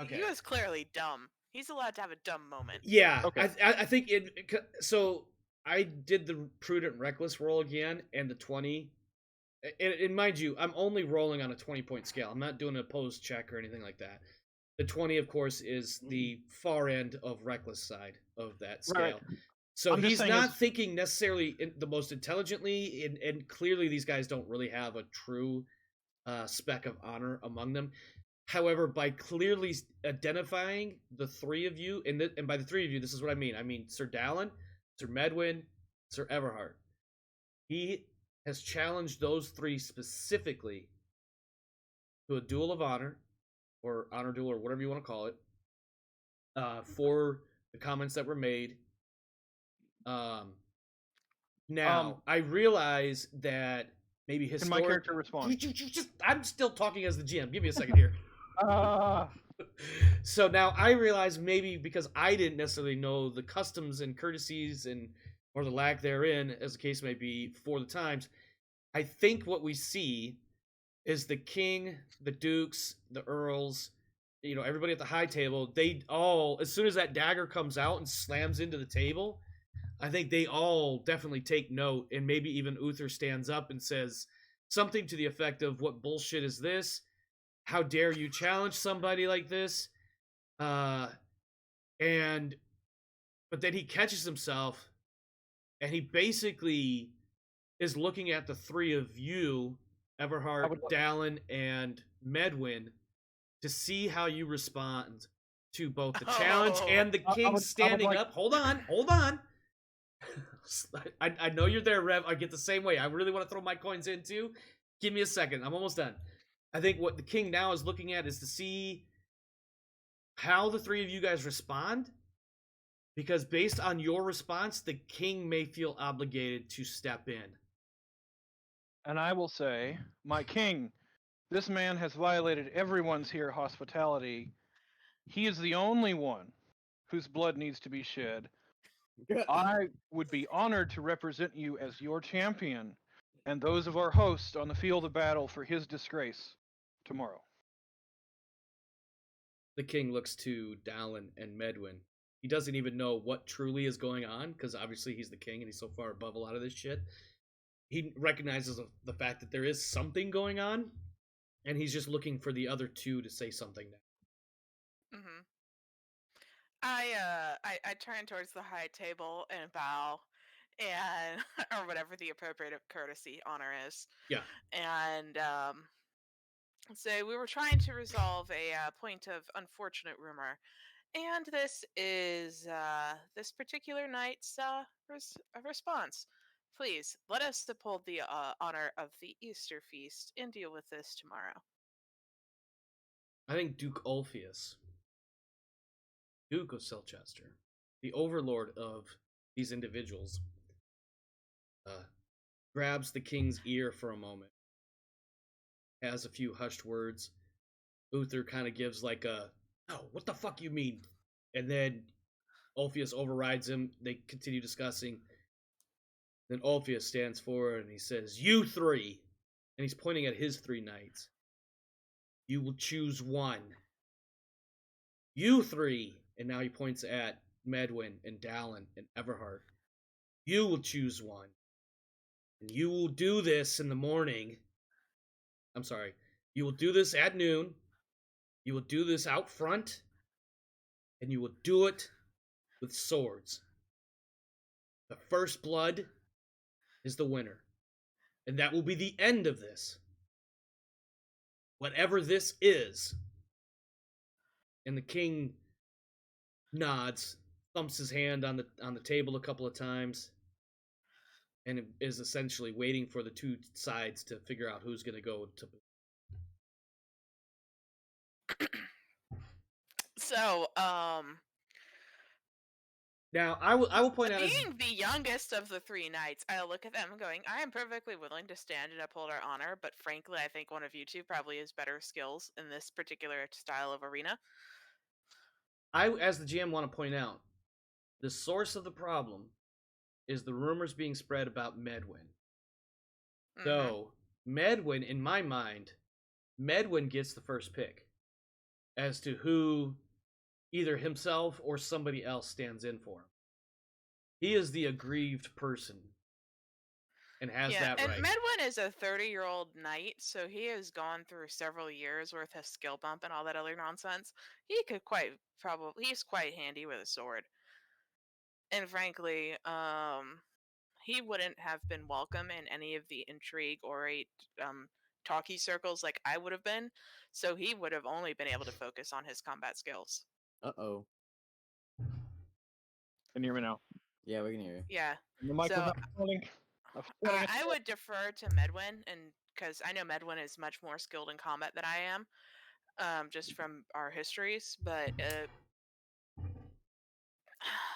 Okay. He was clearly dumb. He's allowed to have a dumb moment. Yeah. Okay. I think it. So I did the prudent reckless roll again, and the 20. And mind you, I'm only rolling on a 20-point scale. I'm not doing an opposed check or anything like that. The 20, of course, is the far end of reckless side of that scale. Right. So I'm just he's saying not it's- thinking necessarily the most intelligently, and clearly these guys don't really have a true speck of honor among them. However, by clearly identifying the three of you, and by the three of you, this is what I mean. I mean Sir Dallin, Sir Medwin, Sir Everhart. He has challenged those three specifically to a duel of honor, or honor duel, or whatever you want to call it, for the comments that were made. Now, I realize that maybe Can historic... my character respond? I'm still talking as the GM. Give me a second here. So now I realize maybe because I didn't necessarily know the customs and courtesies and or the lack therein, as the case may be, for the times, I think what we see is the king, the dukes, the earls, everybody at the high table, they all, as soon as that dagger comes out and slams into the table, I think they all definitely take note, and maybe even Uther stands up and says something to the effect of, "What bullshit is this? How dare you challenge somebody like this?" But then he catches himself, and he basically is looking at the three of you, Everhart, Dallin, and Medwin, to see how you respond to both the challenge and the king standing up. Hold on. I know you're there, Rev. I get the same way. I really want to throw my coins in too. Give me a second. I'm almost done. I think what the king now is looking at is to see how the three of you guys respond, because based on your response, the king may feel obligated to step in. And I will say, my king, this man has violated everyone's here hospitality. He is the only one whose blood needs to be shed. I would be honored to represent you as your champion and those of our hosts on the field of battle for his disgrace tomorrow. The king looks to Dallin and Medwin. He doesn't even know what truly is going on, because obviously he's the king and he's so far above a lot of this shit. He recognizes the fact that there is something going on, and he's just looking for the other two to say something now. Mm-hmm. I turn towards the high table and bow, and or whatever the appropriate courtesy honor is. Yeah. And say we were trying to resolve a point of unfortunate rumor, and this is this particular night's response. Please let us uphold the honor of the Easter feast and deal with this tomorrow. I think Duke Ulfius, Duke of Selchester, the overlord of these individuals, grabs the king's ear for a moment, has a few hushed words. Uther kind of gives like a, "Oh, what the fuck you mean?" And then Ulfius overrides him. They continue discussing. Then Ulfius stands forward and he says, "You three," and he's pointing at his three knights. "You will choose one. You three," and now he points at Medwin and Dallin and Everhart. "You will choose one. And you will do this in the morning. I'm sorry. You will do this at noon. You will do this out front. And you will do it with swords. The first blood is the winner. And that will be the end of this. Whatever this is." And the king nods, thumps his hand on the table a couple of times, and is essentially waiting for the two sides to figure out who's going to go to. So, now I will point out, being the youngest of the three knights, I look at them going, "I am perfectly willing to stand and uphold our honor, but frankly, I think one of you two probably has better skills in this particular style of arena." I, as the GM, want to point out the source of the problem is the rumors being spread about Medwin. Mhm. So Medwin, in my mind, Medwin gets the first pick as to who either himself or somebody else stands in for him. He is the aggrieved person, and has Yeah, that and right. Medwin is a 30-year-old knight, so he has gone through several years worth of skill bump and all that other nonsense. He's quite handy with a sword. And frankly, he wouldn't have been welcome in any of the intrigue or talkie circles like I would have been, so he would have only been able to focus on his combat skills. Uh-oh. Can you hear me now? Yeah, we can hear you. Yeah. The mic was So not recording. I was recording it. I would defer to Medwin, and because I know Medwin is much more skilled in combat than I am, just from our histories. But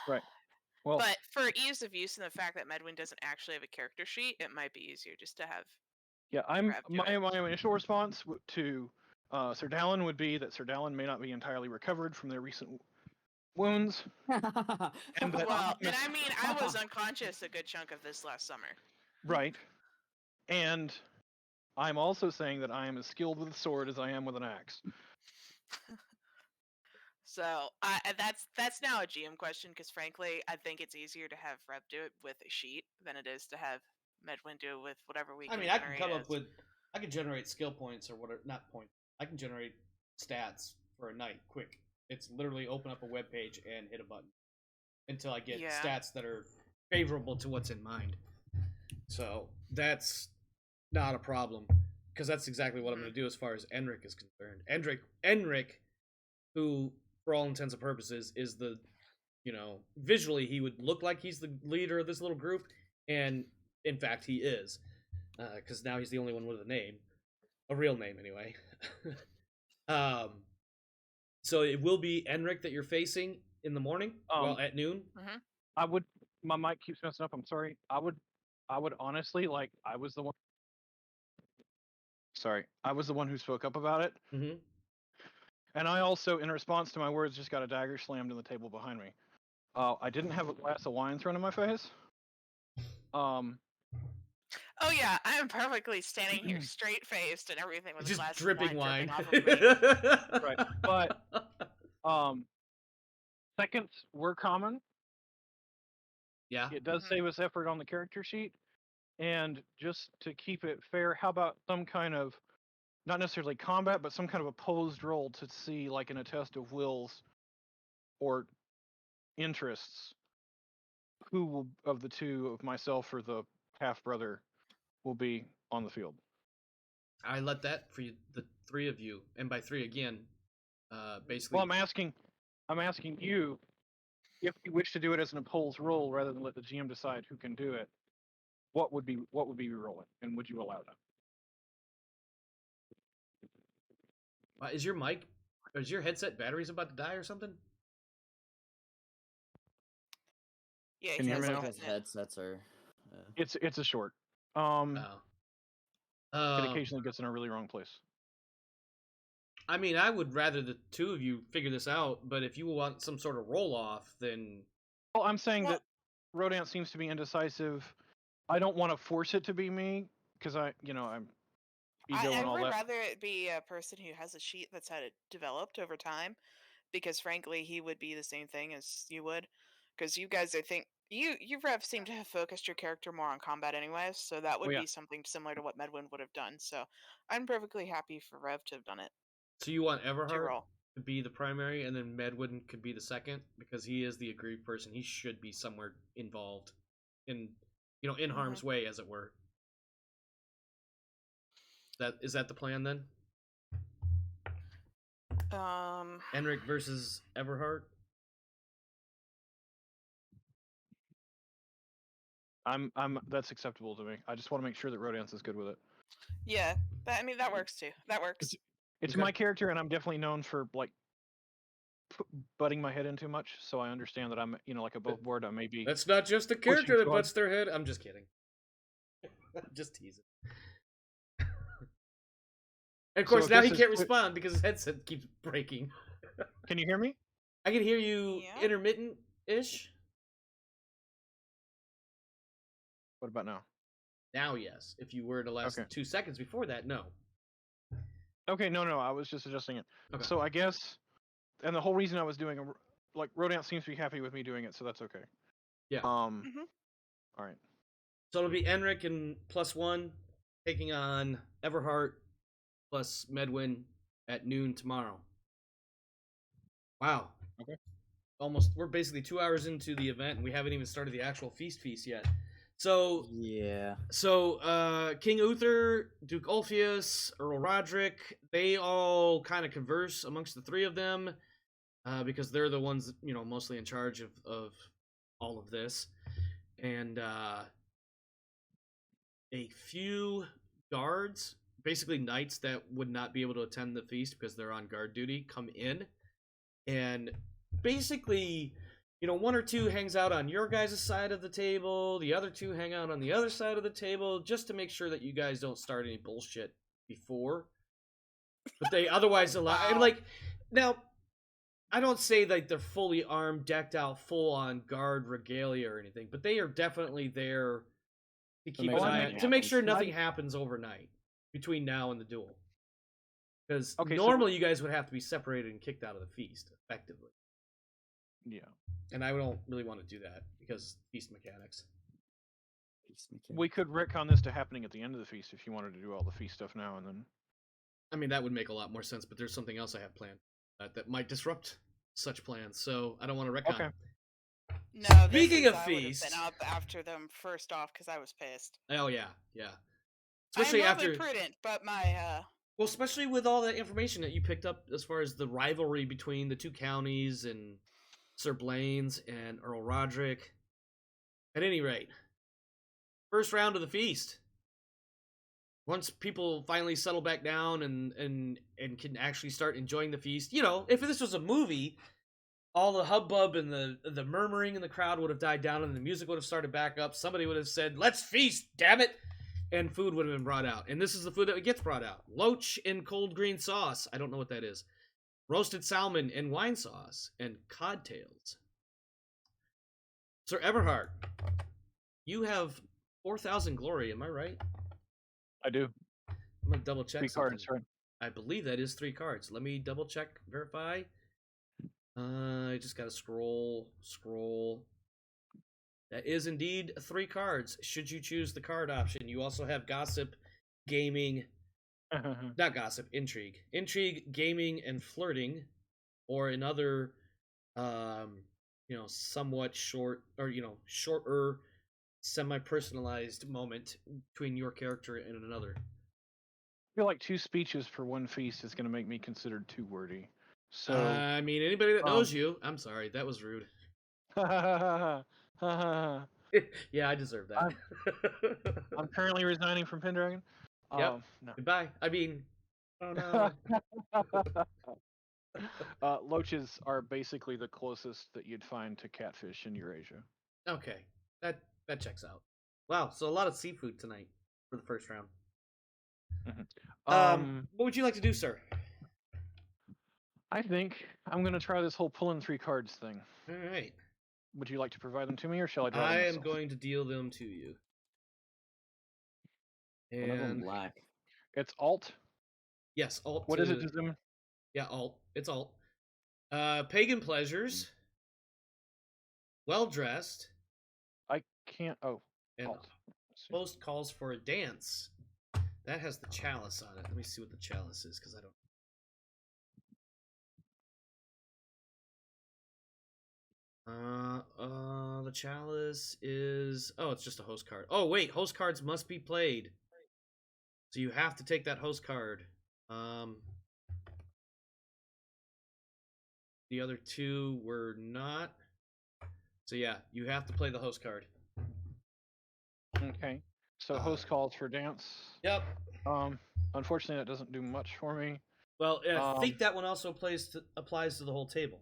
Right. Well, but for ease of use and the fact that Medwin doesn't actually have a character sheet, it might be easier just to have. yeah, Crap to it. my initial response to Sir Dallin would be that Sir Dallin may not be entirely recovered from their recent wounds, and that Well, and I mean, I was unconscious a good chunk of this last summer. right, and I'm also saying that I am as skilled with a sword as I am with an axe. So that's now a GM question because frankly, I think it's easier to have Rep do it with a sheet than it is to have Medwin do it with whatever we. I mean, I can come up with, I can generate skill points or whatever, not points. I can generate stats for a night quick. It's literally open up a web page and hit a button until I get Yeah. stats that are favorable to what's in mind. So that's not a problem because that's exactly what I'm going to do as far as Enric is concerned. Enric, who for all intents and purposes is the, visually he would look like he's the leader of this little group, and in fact he is, because now he's the only one with a real name anyway. So it will be Enric that you're facing in the morning, at noon. I would. My mic keeps messing up. I'm sorry. I would honestly I was the one. Sorry, I was the one who spoke up about it. Mm-hmm. And I also, in response to my words, just got a dagger slammed in the table behind me. I didn't have a glass of wine thrown in my face. Oh yeah, I am perfectly standing here straight faced and everything with Just a glass dripping of wine. dripping off of me. Right, but seconds were common. Yeah. It does save us effort on the character sheet. And just to keep it fair, how about some kind of, not necessarily combat, but some kind of opposed roll to see, like in a test of wills or interests, who will, of the two, of myself or the half brother, will be on the field. I let that for you, the three of you, and by three again, basically. Well, I'm asking you if you wish to do it as an opposed roll rather than let the GM decide who can do it. What would be your rolling, and would you allow that? Is your headset batteries about to die or something? Yeah, Can you hear me now? His headsets are. It's a short. It occasionally gets in a really wrong place. I mean, I would rather the two of you figure this out, but if you want some sort of roll off, then. Well, I'm saying that Rodant seems to be indecisive. I don't want to force it to be me because I'm ego and all I would that. rather it be a person who has a sheet that's had it developed over time, because frankly, he would be the same thing as you would, because you guys, I think you Rev seem to have focused your character more on combat anyways, so that would be something similar to what Medwin would have done. So I'm perfectly happy for Rev to have done it. So you want Everhart roll. to be the primary, and then Medwin could be the second because he is the aggrieved person. He should be somewhere involved in harm's way, as it were. Is that the plan then? Enric versus Everhart. That's acceptable to me. I just want to make sure that Rodance is good with it. Yeah, that works too. That works. It's my character, and I'm definitely known for butting my head in too much. So I understand that I'm like above board. I may be. That's not just the character that butts their head. I'm just kidding. Just teasing. And of course, now he can't respond because his headset keeps breaking. Can you hear me? I can hear you intermittent-ish. What about now? Now, yes. If you were to last 2 seconds before that, no. Okay, no, I was just adjusting it. Okay. So I guess, and the whole reason I was doing, Rodant seems to be happy with me doing it, so that's okay. Yeah. Mhm. All right. So it'll be Enric and +1 taking on Everhart plus Medwin at noon tomorrow. Wow. Okay. We're basically 2 hours into the event and we haven't even started the actual feast yet. So Yeah. King Uther, Duke Ulfius, Earl Roderick, they all kind of converse amongst the three of them because they're the ones, mostly in charge of all of this. And a few guards, basically knights that would not be able to attend the feast because they're on guard duty, come in and basically, one or two hangs out on your guys' side of the table, the other two hang out on the other side of the table, just to make sure that you guys don't start any bullshit before. But they otherwise allow. Wow. Now, I don't say like they're fully armed, decked out, full on guard regalia or anything, but they are definitely there to keep make an sure eye nothing on, to make happens. sure nothing happens overnight between now and the duel. Because Okay, so- normally you guys would have to be separated and kicked out of the feast, effectively. Yeah. And I don't really want to do that because feast mechanics. We could retcon this to happening at the end of the feast if you wanted to do all the feast stuff now and then. I mean, that would make a lot more sense, but there's something else I have planned that might disrupt such plans, so I don't want to retcon. Okay. No, Speaking of I would've feast- been up after them first off because I was pissed. Oh, yeah. Especially Especially I'm normally prudent, but my Well, especially with all that information that you picked up as far as the rivalry between the two counties and Sir Blaine's and Earl Roderick. At any rate, first round of the feast. Once people finally settle back down and can actually start enjoying the feast, if this was a movie, all the hubbub and the murmuring in the crowd would have died down and the music would have started back up. Somebody would have said, "Let's feast, damn it!" And food would have been brought out. And this is the food that gets brought out. Loach in cold green sauce. I don't know what that is. Roasted salmon and wine sauce. And codtails. Sir Everhart, you have 4,000 glory, am I right? I do. I'm going to double check 3 something. cards, right? I believe that is 3 cards. Let me double check, verify. I just got to scroll. That is indeed 3 cards. Should you choose the card option, you also have gossip, gaming, not gossip, intrigue. Intrigue, gaming, and flirting, or another, somewhat short, or, shorter, semi-personalized moment between your character and another. I feel like 2 speeches for 1 feast is going to make me considered too wordy. So, I mean, anybody that knows you, I'm sorry, that was rude. Yeah, I deserve that. I'm currently resigning from Pendragon. Yep. No. Goodbye. I mean, oh no. Loaches are basically the closest that you'd find to catfish in Eurasia. Okay, that checks out. Wow, so a lot of seafood tonight for the first round. What would you like to do, sir? I think I'm going to try this whole pulling 3 cards thing. All right. Would you like to provide them to me, or shall I draw them I am myself? going to deal them to you. One of them And black. It's alt. yes, alt. What is it, Zoom? Yeah, alt. It's alt. Pagan pleasures. Well dressed. I can't. Oh, And alt. Let's see. host calls for a dance. That has the chalice on it. Let me see what the chalice is, because I don't. The chalice is. Oh, it's just a host card. Oh wait, host cards must be played. So you have to take that host card. The other 2 were not. So yeah, you have to play the host card. Okay. So host calls for dance. Yep. Unfortunately, that doesn't do much for me. Well, I think that one also applies to the whole table.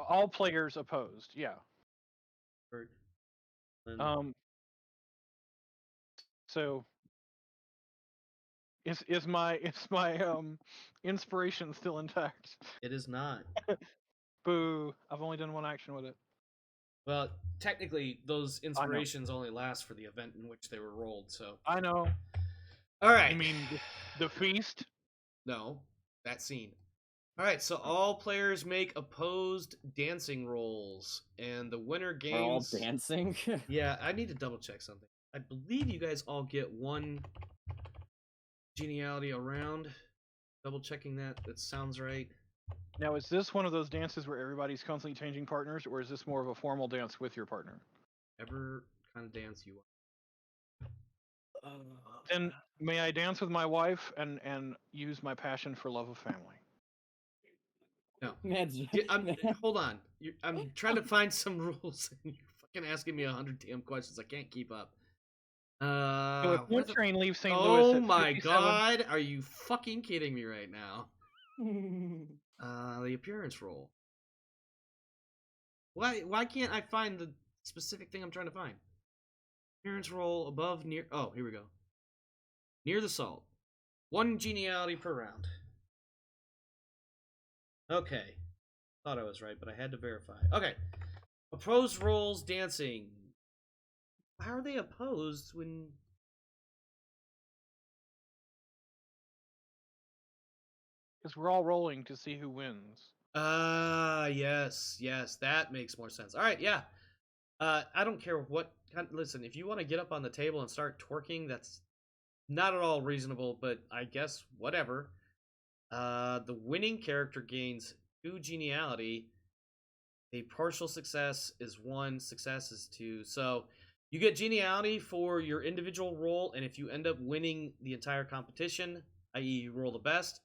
All players opposed. Yeah. And So is my inspiration still intact? it is not. Boo! I've only done 1 action with it. Well, technically, those inspirations only last for the event in which they were rolled. So. I know. All right. I mean, the feast. No, that scene. All right, so all players make opposed dancing rolls, and the winner We're all gains. dancing. Yeah, I need to double check something. I believe you guys all get one geniality around. Double checking that. That sounds right. Now, is this one of those dances where everybody's constantly changing partners, or is this more of a formal dance with your partner? Ever kind of dance you want. Then may I dance with my wife and use my passion for love of family? No. Man's- Hold on. I'm trying to find some rules, and you're fucking asking me 100 damn questions. I can't keep up. So if where one the- train leaves St. Louis Oh at my 57 god, are you fucking kidding me right now? The appearance roll. Why can't I find the specific thing I'm trying to find? Appearance roll above near. Oh, here we go. Near the salt. 1 geniality per round. Okay. Thought I was right, but I had to verify. Okay. Opposed rolls dancing. How are they opposed when... because we're all rolling to see who wins. Yes, that makes more sense. All right, yeah. I don't care what kind. Listen, if you want to get up on the table and start twerking, that's not at all reasonable. But I guess whatever. The winning character gains 2 geniality. A partial success is 1. Success is 2. So you get geniality for your individual roll, and if you end up winning the entire competition, i.e., you roll the best,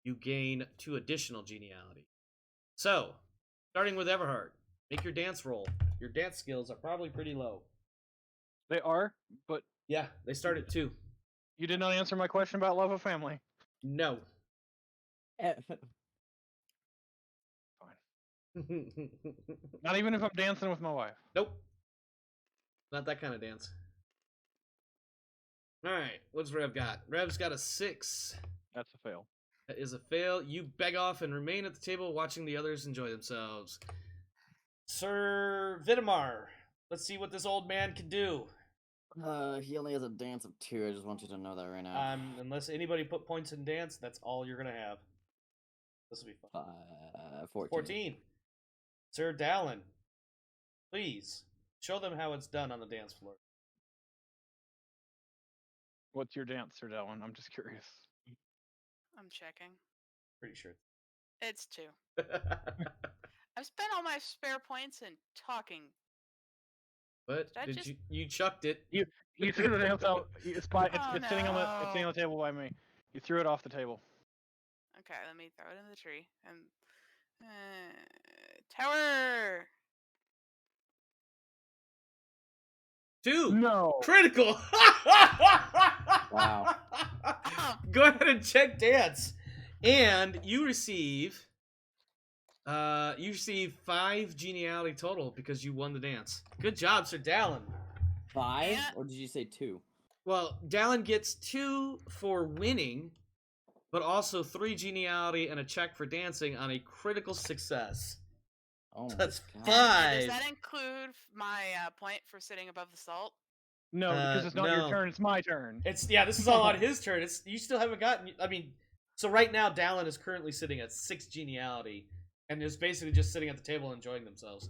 you gain 2 additional geniality. So, starting with Everhard, make your dance roll. Your dance skills are probably pretty low. They are, but Yeah, they start at 2. you did not answer my question about love of family. No. Not even if I'm dancing with my wife. Nope. Not that kind of dance. Alright, what's Rev got? Rev's got a 6. That's a fail. That is a fail. You beg off and remain at the table watching the others enjoy themselves. Sir Vitamar, let's see what this old man can do. He only has a dance of 2. I just want you to know that right now. Unless anybody put points in dance, that's all you're going to have. This will be fun. 14. 14. Sir Dallin, please show them how it's done on the dance floor. What's your dance, Sir Dallin? I'm just curious. I'm checking. Pretty sure. It's 2. I've spent all my spare points in talking. But Did I did just- you chucked it? You threw the dance out. It's Oh, sitting on the no. table by me. You threw it off the table. Okay, let me throw it in the tree. And tower. 2. No. Critical. Wow. Go ahead and check dance, and you receive 5 geniality total because you won the dance. Good job, Sir Dallin. 5? Yeah. Or did you say 2? Well, Dallin gets 2 for winning, but also 3 geniality and a check for dancing on a critical success. Oh my That's God. 5. Does that include my point for sitting above the salt? No, because it's not your no. turn. It's my turn. This is all on his turn. You still haven't gotten. I mean, so right now Dallin is currently sitting at 6 geniality, and is basically just sitting at the table enjoying themselves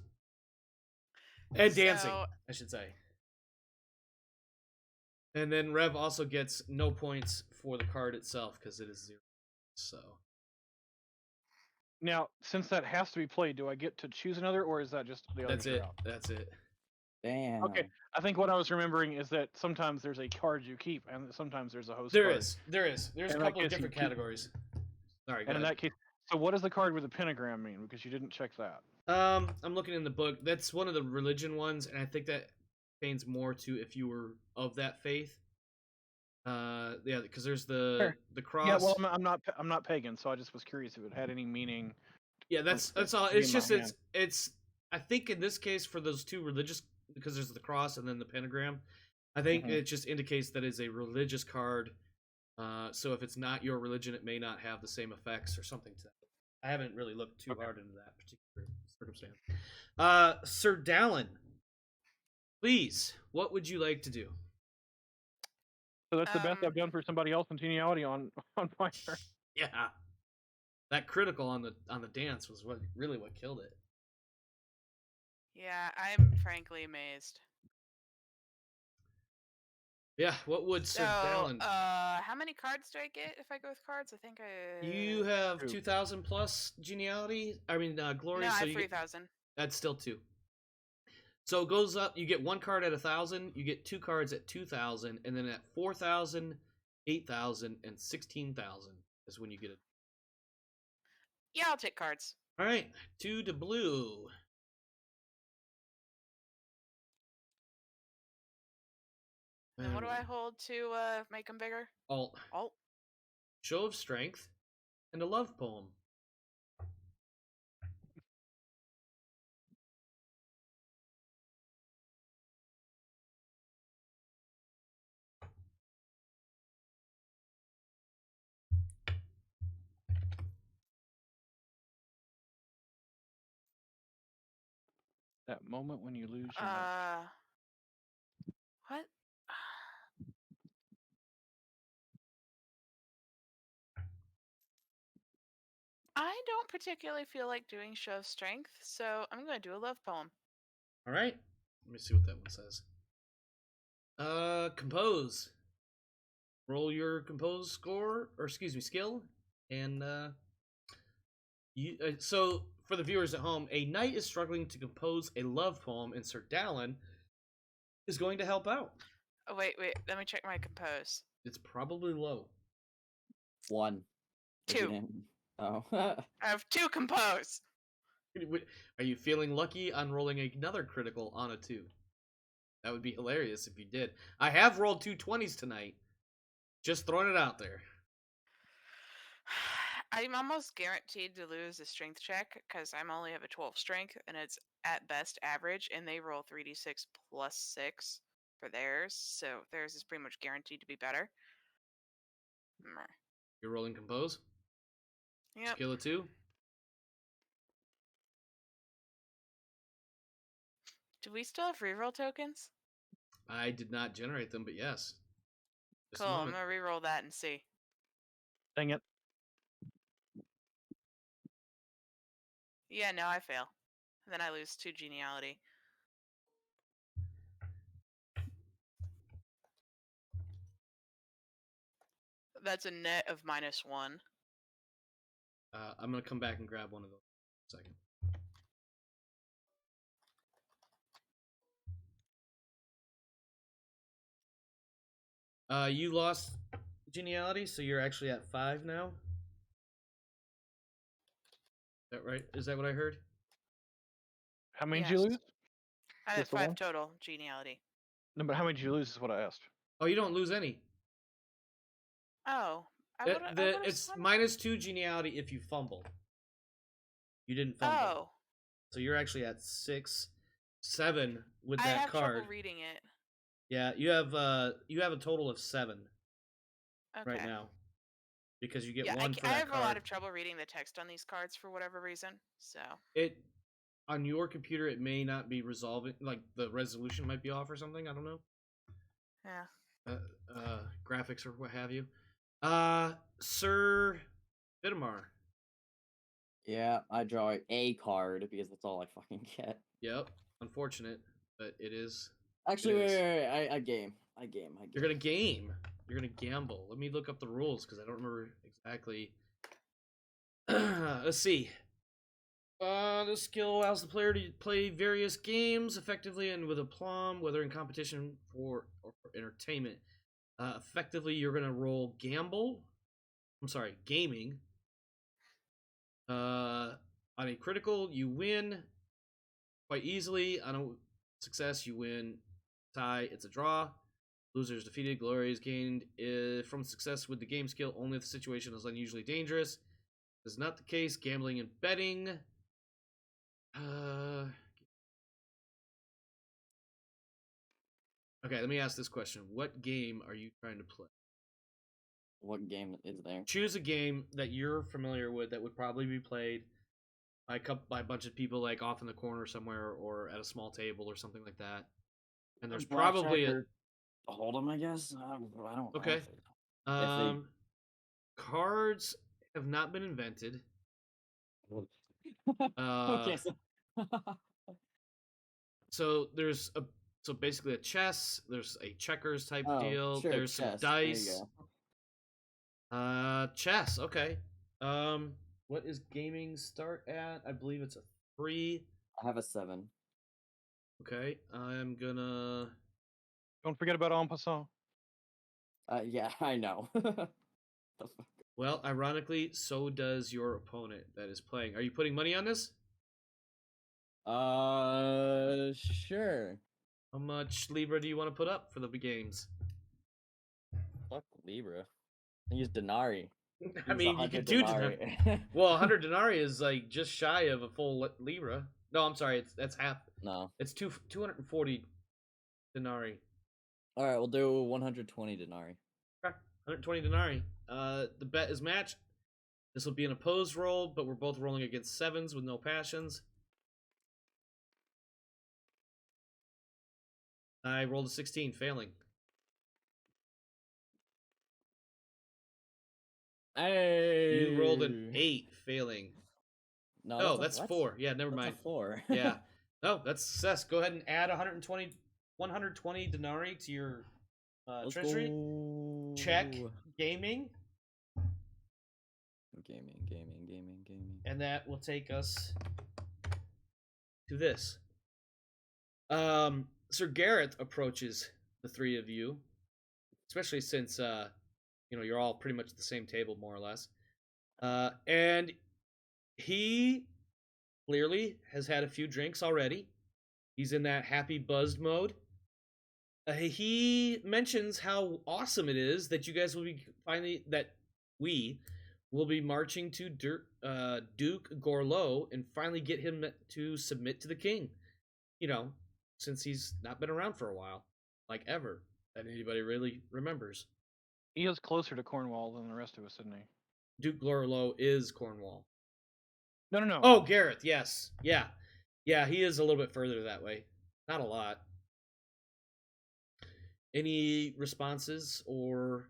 and dancing, So- I should say. And then Rev also gets no points for the card itself because it is 0. So Now, since that has to be played, do I get to choose another, or is that just the other that's it. out? That's it. Damn. Okay, I think what I was remembering is that sometimes there's a card you keep, and sometimes there's a host There card. is. There's In a that couple of case, you different keep- categories. Sorry. Go And in ahead. that case, so what does the card with the pentagram mean? Because you didn't check that. I'm looking in the book. That's one of the religion ones, and I think that pertains more to if you were of that faith. Yeah, because there's Sure. the cross. Yeah, well, I'm not pagan, so I just was curious if it had any meaning. Yeah, that's Let's all. be It's in just my hand. it's. I think in this case for those 2 religious, because there's the cross and then the pentagram. I think Mhm. it just indicates that it's a religious card. So if it's not your religion, it may not have the same effects or something to that. I haven't really looked too hard into that particular circumstance. Sir Dallin, please, what would you like to do? So that's the best Um, I've done for somebody else in geniality on my turn. Yeah, That critical on the dance was what killed it. Yeah, I'm frankly amazed. Yeah, what would Sir So, Dallin? how many cards do I get if I go with cards? I think I. You have Two. 2,000 plus geniality. I mean, glory. No, I so have you get, 3,000. that's still 2. So it goes up. You get 1 card at 1,000. You get 2 cards at 2,000, and then at 4,000, 8,000, and 16,000 is when you get it. Yeah, I'll take cards. All right, 2 to blue. And what do I hold to make them bigger? Alt. Alt. Show of strength, and a love poem. That moment when you lose your mind. What? I don't particularly feel like doing show of strength, so I'm going to do a love poem. All right. Let me see what that one says. Compose. Roll your compose score, or excuse me, skill, and so for the viewers at home, a knight is struggling to compose a love poem, and Sir Dallin is going to help out. Oh, wait. Let me check my compose. It's probably low. 1. 2. Oh. I have 2 compose. Are you feeling lucky on rolling another critical on a 2? That would be hilarious if you did. I have rolled 2 20s tonight. Just throwing it out there. I'm almost guaranteed to lose a strength check because I'm only have a 12 strength and it's at best average, and they roll 3d6 plus 6 for theirs, so theirs is pretty much guaranteed to be better. You're rolling compose? Yep. Skill of 2? Do we still have reroll tokens? I did not generate them, but yes. Just a Cool, I'm moment. gonna reroll that and see. Dang it. Yeah, no, I fail. And then I lose 2 geniality. That's a net of -1. I'm going to come back and grab one of those in a second. You lost geniality, so you're actually at 5 now. Is that right? Is that what I heard? How many did you Yes. lose? I have Just the 5 one? total geniality. No, but how many did you lose is what I asked. Oh, you don't lose any. Oh, I would've It's sworn- -2 geniality if you fumble. You didn't fumble. Oh, So you're actually at 6, 7 with I that have card. trouble reading it. Yeah, you have a total of 7 Okay. right now. Because you get Yeah, 1 for I that have card. a lot of trouble reading the text on these cards for whatever reason. So It on your computer it may not be resolving, like the resolution might be off or something, I don't know. yeah. Graphics or what have you. Sir Vidamar. Yeah, I draw a card because that's all I fucking get. Yep. Unfortunate, but it is. Actually, It is. wait. I game. You're gonna game. You're gonna gamble. Let me look up the rules because I don't remember exactly. Let's see. This skill allows the player to play various games effectively and with aplomb, whether in competition or for entertainment. Effectively, you're gonna roll gaming. On a critical, you win quite easily. On a success, you win. Tie, it's a draw. Losers defeated. Glory is gained from success with the game skill only if the situation is unusually dangerous. This is not the case. Gambling and betting. Okay, let me ask this question. What game are you trying to play? What game is there? Choose a game that you're familiar with that would probably be played by a bunch of people, like off in the corner somewhere or at a small table or something like that. And there's probably a Hold'em, I guess. I don't. Okay. If they- Cards have not been invented. Okay, so So there's a so basically a chess. There's a checkers type oh, deal. sure, There's some chess. There you dice. go. Chess. Okay. What is gaming start at? I believe it's a 3. I have a 7. Okay. I'm gonna. Don't forget about en passant. Yeah, I know. The fuck? Well, ironically, so does your opponent that is playing. Are you putting money on this? Sure. How much Libra do you want to put up for the games? Fuck Libra. I use Denari. I Use mean, you 100 could do Denari. well. 100 denarii is like just shy of a full Libra. No, I'm sorry. That's half. No. It's 240 denarii. All right, we'll do 120 Denari. Okay, 120 denarii. The bet is matched. This will be an opposed roll, but we're both rolling against 7s with no passions. I rolled a 16, failing. Hey. You rolled an 8, failing. No, Oh, that's 4. Yeah, never That's mind. a 4. Yeah. No, that's success. Go ahead and add 120 denarii to your Let's treasury. go. Check gaming, Gaming. and that will take us to this. Sir Garrett approaches the 3 of you, especially since you're all pretty much at the same table more or less. And he clearly has had a few drinks already. He's in that happy buzzed mode. He mentions how awesome it is that you guys will be we will be marching to Duke Gorlo and finally get him to submit to the king. Since he's not been around for a while, like ever, that anybody really remembers. He is closer to Cornwall than the rest of us, isn't he? Duke Gorlo is Cornwall. No. Oh, Gareth, yes. Yeah, he is a little bit further that way. Not a lot. Any responses or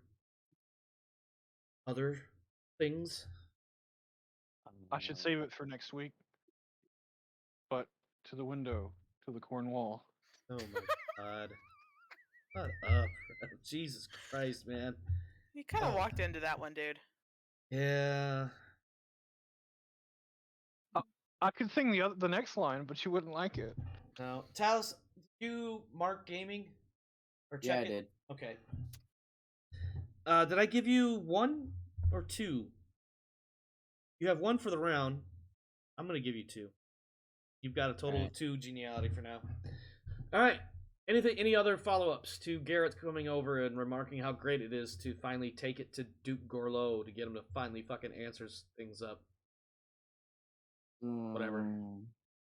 other things? I should save it for next week. But to the window, to the Cornwall. Oh my god. Shut up. Jesus Christ, man. You kind of walked into that one, dude. Yeah. I could sing the next line, but you wouldn't like it. No. Talos, did you mark gaming? Or check Yeah, I it? did. Okay. Did I give you 1 or 2? You have 1 for the round. I'm gonna give you 2. You've got a total of 2 geniality for now. All right. Any other follow-ups to Garrett coming over and remarking how great it is to finally take it to Duke Gorlo to get him to finally fucking answer things up? Whatever.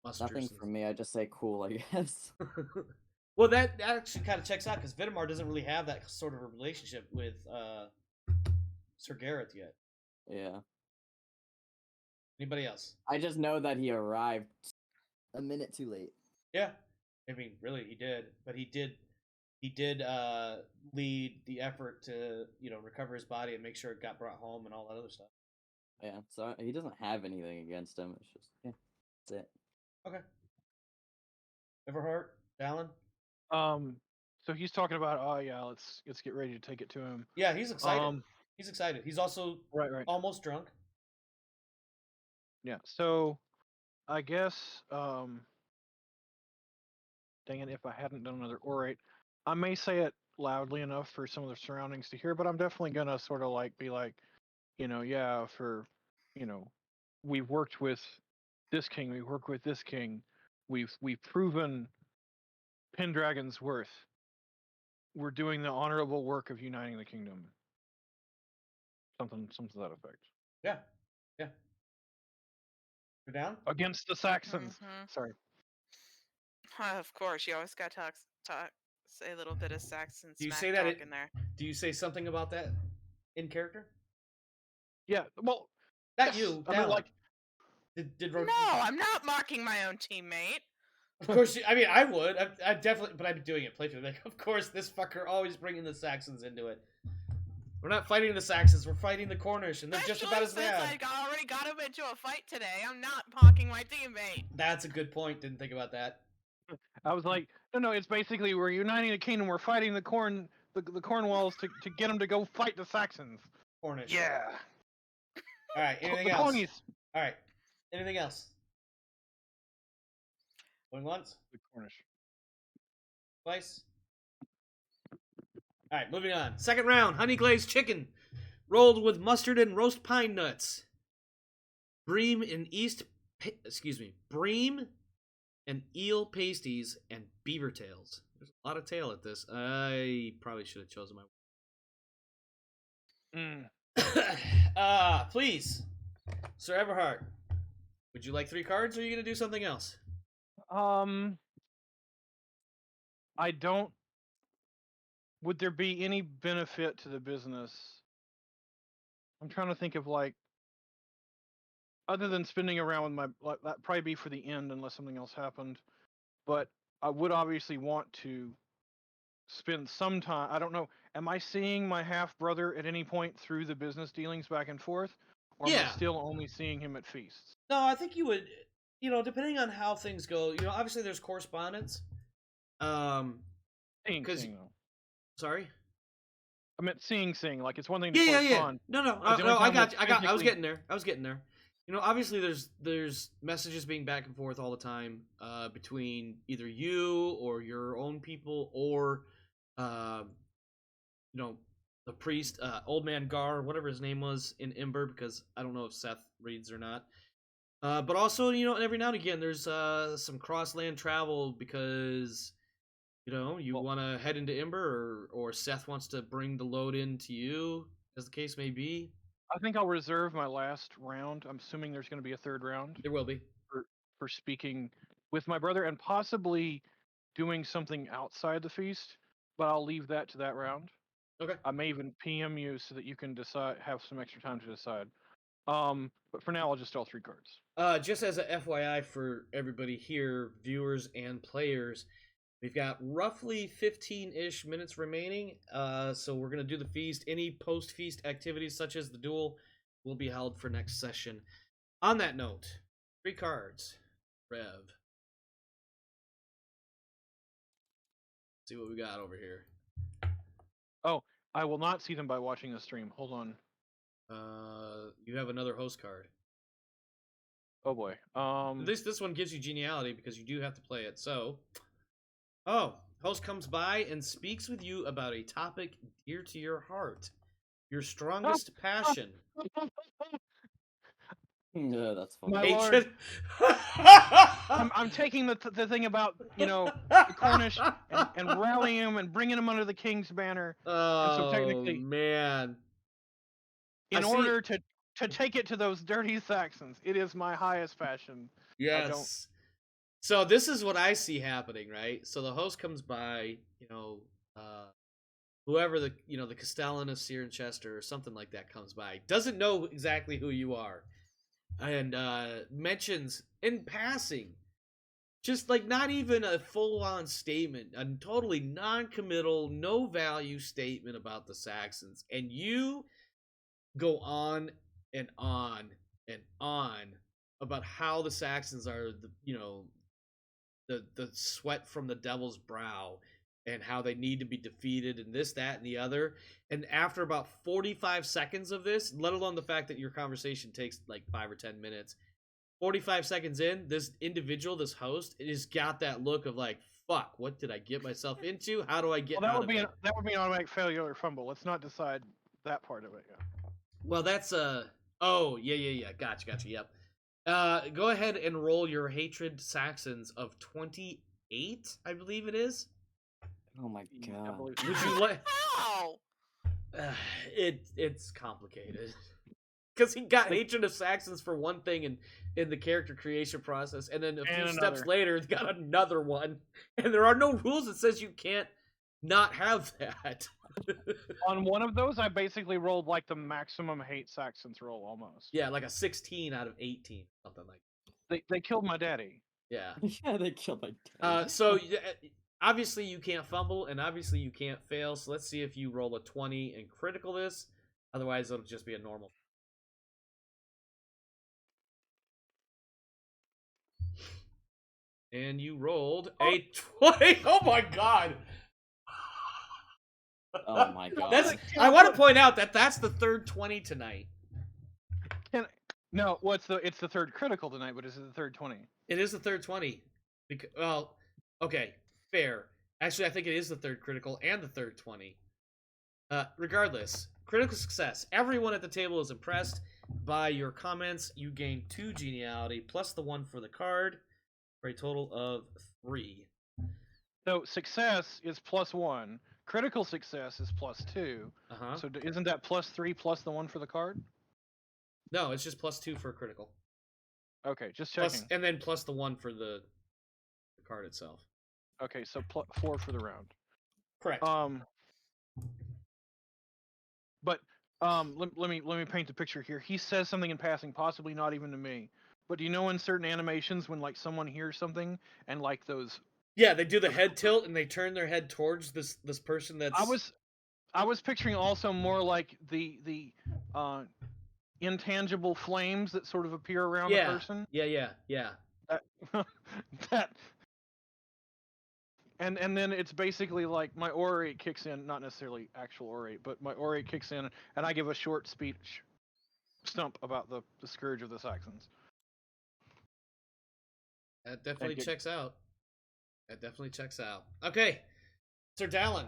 Nothing from me. I just say cool, I guess. Well, that actually kind of checks out because Vitamar doesn't really have that sort of a relationship with Sir Garrett yet. Yeah. Anybody else? I just know that he arrived a minute too late. Yeah. I mean, really, he did. But he did lead the effort to, recover his body and make sure it got brought home and all that other stuff. Yeah, so he doesn't have anything against him. It's just, that's it. Okay. Everhart? Dallin? So he's talking about, let's get ready to take it to him. Yeah, he's excited. He's excited. He's also right. almost drunk. Yeah, so I guess, dang it, if I hadn't done another orate, I may say it loudly enough for some of the surroundings to hear, but I'm definitely gonna sort of be like, we've worked with this king, we work with this king, we've proven Pendragon's worth. We're doing the honorable work of uniting the kingdom. Something to that effect. Yeah. You're down? Against the Saxons. Mhm. Sorry. Of course, you always got to say a little bit of Saxon Do you smack say that talk in there. Do you say something about that in character? Yeah, well, Not yes, you. I mean, Did No, I'm not mocking my own teammate. Of course, I would. I definitely, but I'm doing it playfully. Like, of course, this fucker always bringing the Saxons into it. We're not fighting the Saxons. We're fighting the Cornish, and they're just about as Especially bad. since I already got him into a fight today. I'm not mocking my teammate. That's a good point. Didn't think about that. I was like, no, it's basically we're uniting the kingdom. We're fighting the Cornwalls to get them to go fight the Saxons. Cornish. Yeah. All right. Anything the else? Cornies. All right. Anything else? Going once? The Cornish. Twice? All right, moving on. Second round, honey glazed chicken, rolled with mustard and roast pine nuts. Bream and eel pasties and beaver tails. There's a lot of tail at this. I probably should have chosen my. Please, Sir Everhart, would you like 3 cards, or are you gonna do something else? I don't. Would there be any benefit to the business? I'm trying to think of like, other than spinning around with my, that'd probably be for the end unless something else happened. But I would obviously want to spend some time. I don't know. Am I seeing my half brother at any point through the business dealings back and forth, or am Yeah. I still only seeing him at feasts? No, I think you would. Depending on how things go. Obviously there's correspondence. Seeing, 'cause- though. Sorry. I meant seeing. Like it's one thing to Yeah. correspond. No, But the no. only I time got that's you. I was physically- getting there. Obviously there's messages being back and forth all the time between either you or your own people or the priest, Old Man Gar, whatever his name was in Ember, because I don't know if Seth reads or not. But also, every now and again there's some cross-land travel because you want to head into Ember, or Seth wants to bring the load into you, as the case may be. I think I'll reserve my last round. I'm assuming there's going to be a third round There will be. for speaking with my brother and possibly doing something outside the feast, but I'll leave that to that round. Okay. I may even PM you so that you can have some extra time to decide. But for now, I'll just draw 3 cards. Just as a FYI for everybody here, viewers and players, we've got roughly 15-ish minutes remaining. So we're gonna do the feast. Any post-feast activities, such as the duel, will be held for next session. On that note, 3 cards. Rev. See what we got over here. I will not see them by watching the stream. Hold on. You have another host card. Oh boy. This one gives you geniality because you do have to play it. So, host comes by and speaks with you about a topic dear to your heart, your strongest passion. No, that's funny. My lord. Hatred. I'm taking the thing about the Cornish and rallying them and bringing them under the king's banner Oh, technically- man. in I see- order to take it to those dirty Saxons. It is my highest passion. Yes. So this is what I see happening, right? So the host comes by, whoever the Castellan of Cirencester or something like that comes by, doesn't know exactly who you are, and mentions in passing, just like not even a full-on statement, a totally non-committal, no value statement about the Saxons, and you go on and on and on about how the Saxons are the sweat from the devil's brow, and how they need to be defeated, and this, that, and the other. And after about 45 seconds of this, let alone the fact that your conversation takes like 5 or 10 minutes, 45 seconds in, this individual, this host, it has got that look of like, fuck, what did I get myself into? How do I get Well, out of it? that would be an automatic failure or fumble. Let's not decide that part of it yet. Well, that's oh, yeah. Gotcha. Yep. Go ahead and roll your hatred Saxons of 28, I believe it is. Oh my I god. believe- Would you like? How? It's complicated because he got hatred of Saxons for one thing in the character creation process, and then a few And steps another. later, he got another one, and there are no rules that says you can't not have that. On one of those, I basically rolled like the maximum hate Saxons roll almost. Yeah, like a 16 out of 18, something like that. They killed my daddy. Yeah. Yeah, they killed my dad. So obviously you can't fumble, and obviously you can't fail. So let's see if you roll a 20 and critical this, Otherwise, it'll just be a normal. And you rolled a 20. Oh my god! Oh my god. That's. I want to point out that that's the third 20 tonight. No, it's the third critical tonight, but is it the third 20? It is the third 20. Well, okay, fair. Actually, I think it is the third critical and the third 20. Regardless, critical success. Everyone at the table is impressed by your comments. You gain 2 geniality plus the 1 for the card for a total of 3. So success is +1. Critical success is +2. Uh-huh. So isn't that +3 plus the 1 for the card? No, it's just +2 for a critical. Okay, just checking. Plus, and then plus the 1 for the card itself. Okay, so 4 for the round. Correct. But let me paint the picture here. He says something in passing, possibly not even to me. But do you know in certain animations when like someone hears something and like those? Yeah, they do the head tilt and they turn their head towards this person that's. I was picturing also more like the intangible flames that sort of appear around the person. Yeah. That. And then it's basically like my orate kicks in, not necessarily actual orate, but my orate kicks in, and I give a short speech stump about the scourge of the Saxons. That definitely checks out. Okay, Sir Dallin,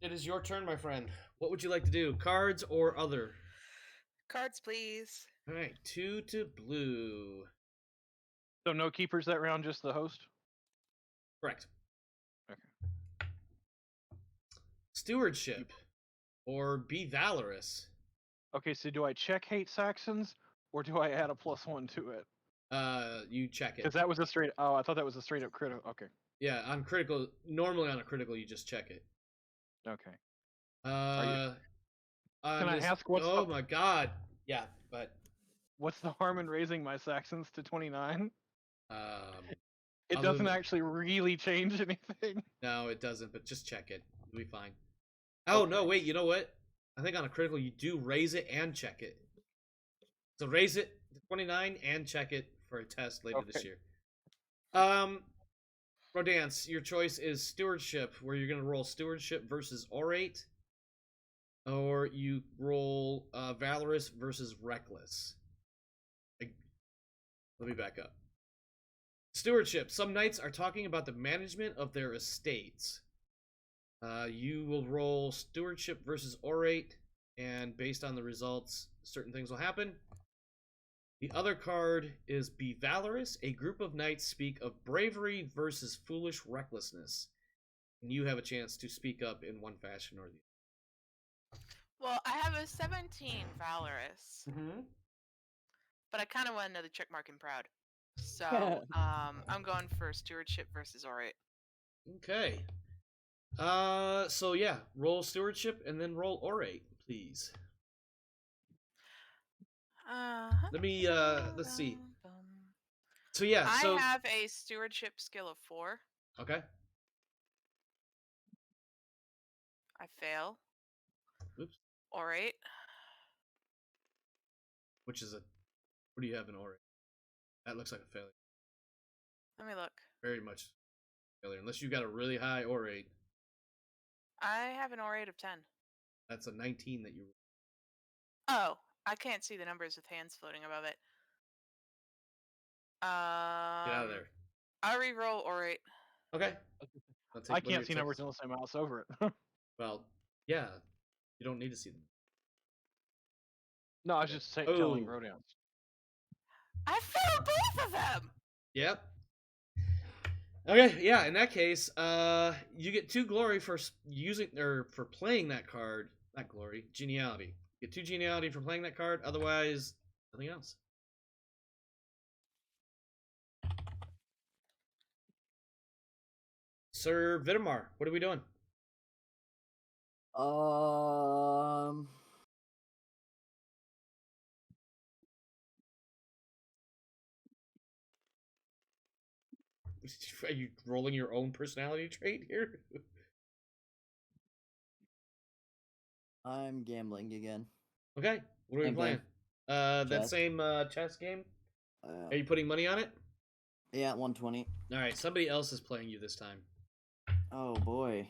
it is your turn, my friend. What would you like to do? Cards or other? Cards, please. All right, 2 to blue. So no keepers that round, just the host? Correct. Okay. Stewardship or be valorous. Okay, so do I check hate Saxons or do I add a +1 to it? You check it. Because that was a straight. Oh, I thought that was a straight up critical. Okay. Yeah, on critical. Normally on a critical, you just check it. Okay. Can I ask what's? Oh my god. Yeah, but. What's the harm in raising my Saxons to 29? It other doesn't than- actually really change anything. No, it doesn't. But just check it. It'll be fine. Oh no, wait. You know what? I think on a critical, you do raise it and check it. So raise it to 29 and check it for a test later this year. Rodance, your choice is stewardship, where you're going to roll stewardship versus orate, or you roll valorous versus reckless. Let me back up. Stewardship. Some knights are talking about the management of their estates. You will roll stewardship versus orate, and based on the results, certain things will happen. The other card is Be Valorous. A group of knights speak of bravery versus foolish recklessness. And you have a chance to speak up in one fashion or the other. Well, I have a 17 Valorous, but I kind of want another check mark in Proud. So, I'm going for Stewardship versus Orate. Okay. So yeah, roll Stewardship and then roll Orate, please. Let me, let's see. So yeah, I have a Stewardship skill of 4. Okay. I fail. Oops. Orate. Which is what do you have in Orate? That looks like a failure. Let me look. Very much failure, unless you got a really high Orate. I have an Orate of 10. That's a 19 that you. Oh, I can't see the numbers with hands floating above it. Get out of there. I'll re-roll Orate. Okay. I can't see numbers unless I mouse over it. Well, yeah. You don't need to see them. No, I was just telling Rodance. I failed both of them! Yep. Okay, yeah, in that case, you get 2 glory for for playing that card. Not glory, geniality. You get 2 geniality for playing that card, otherwise, nothing else. Sir Vitamar, what are we doing? Are you rolling your own personality trait here? I'm gambling again. Okay. What are we Same playing? thing. That Chess. same chess game. Uh, Are you putting money on it? yeah, 120. All right. Somebody else is playing you this time. Oh boy.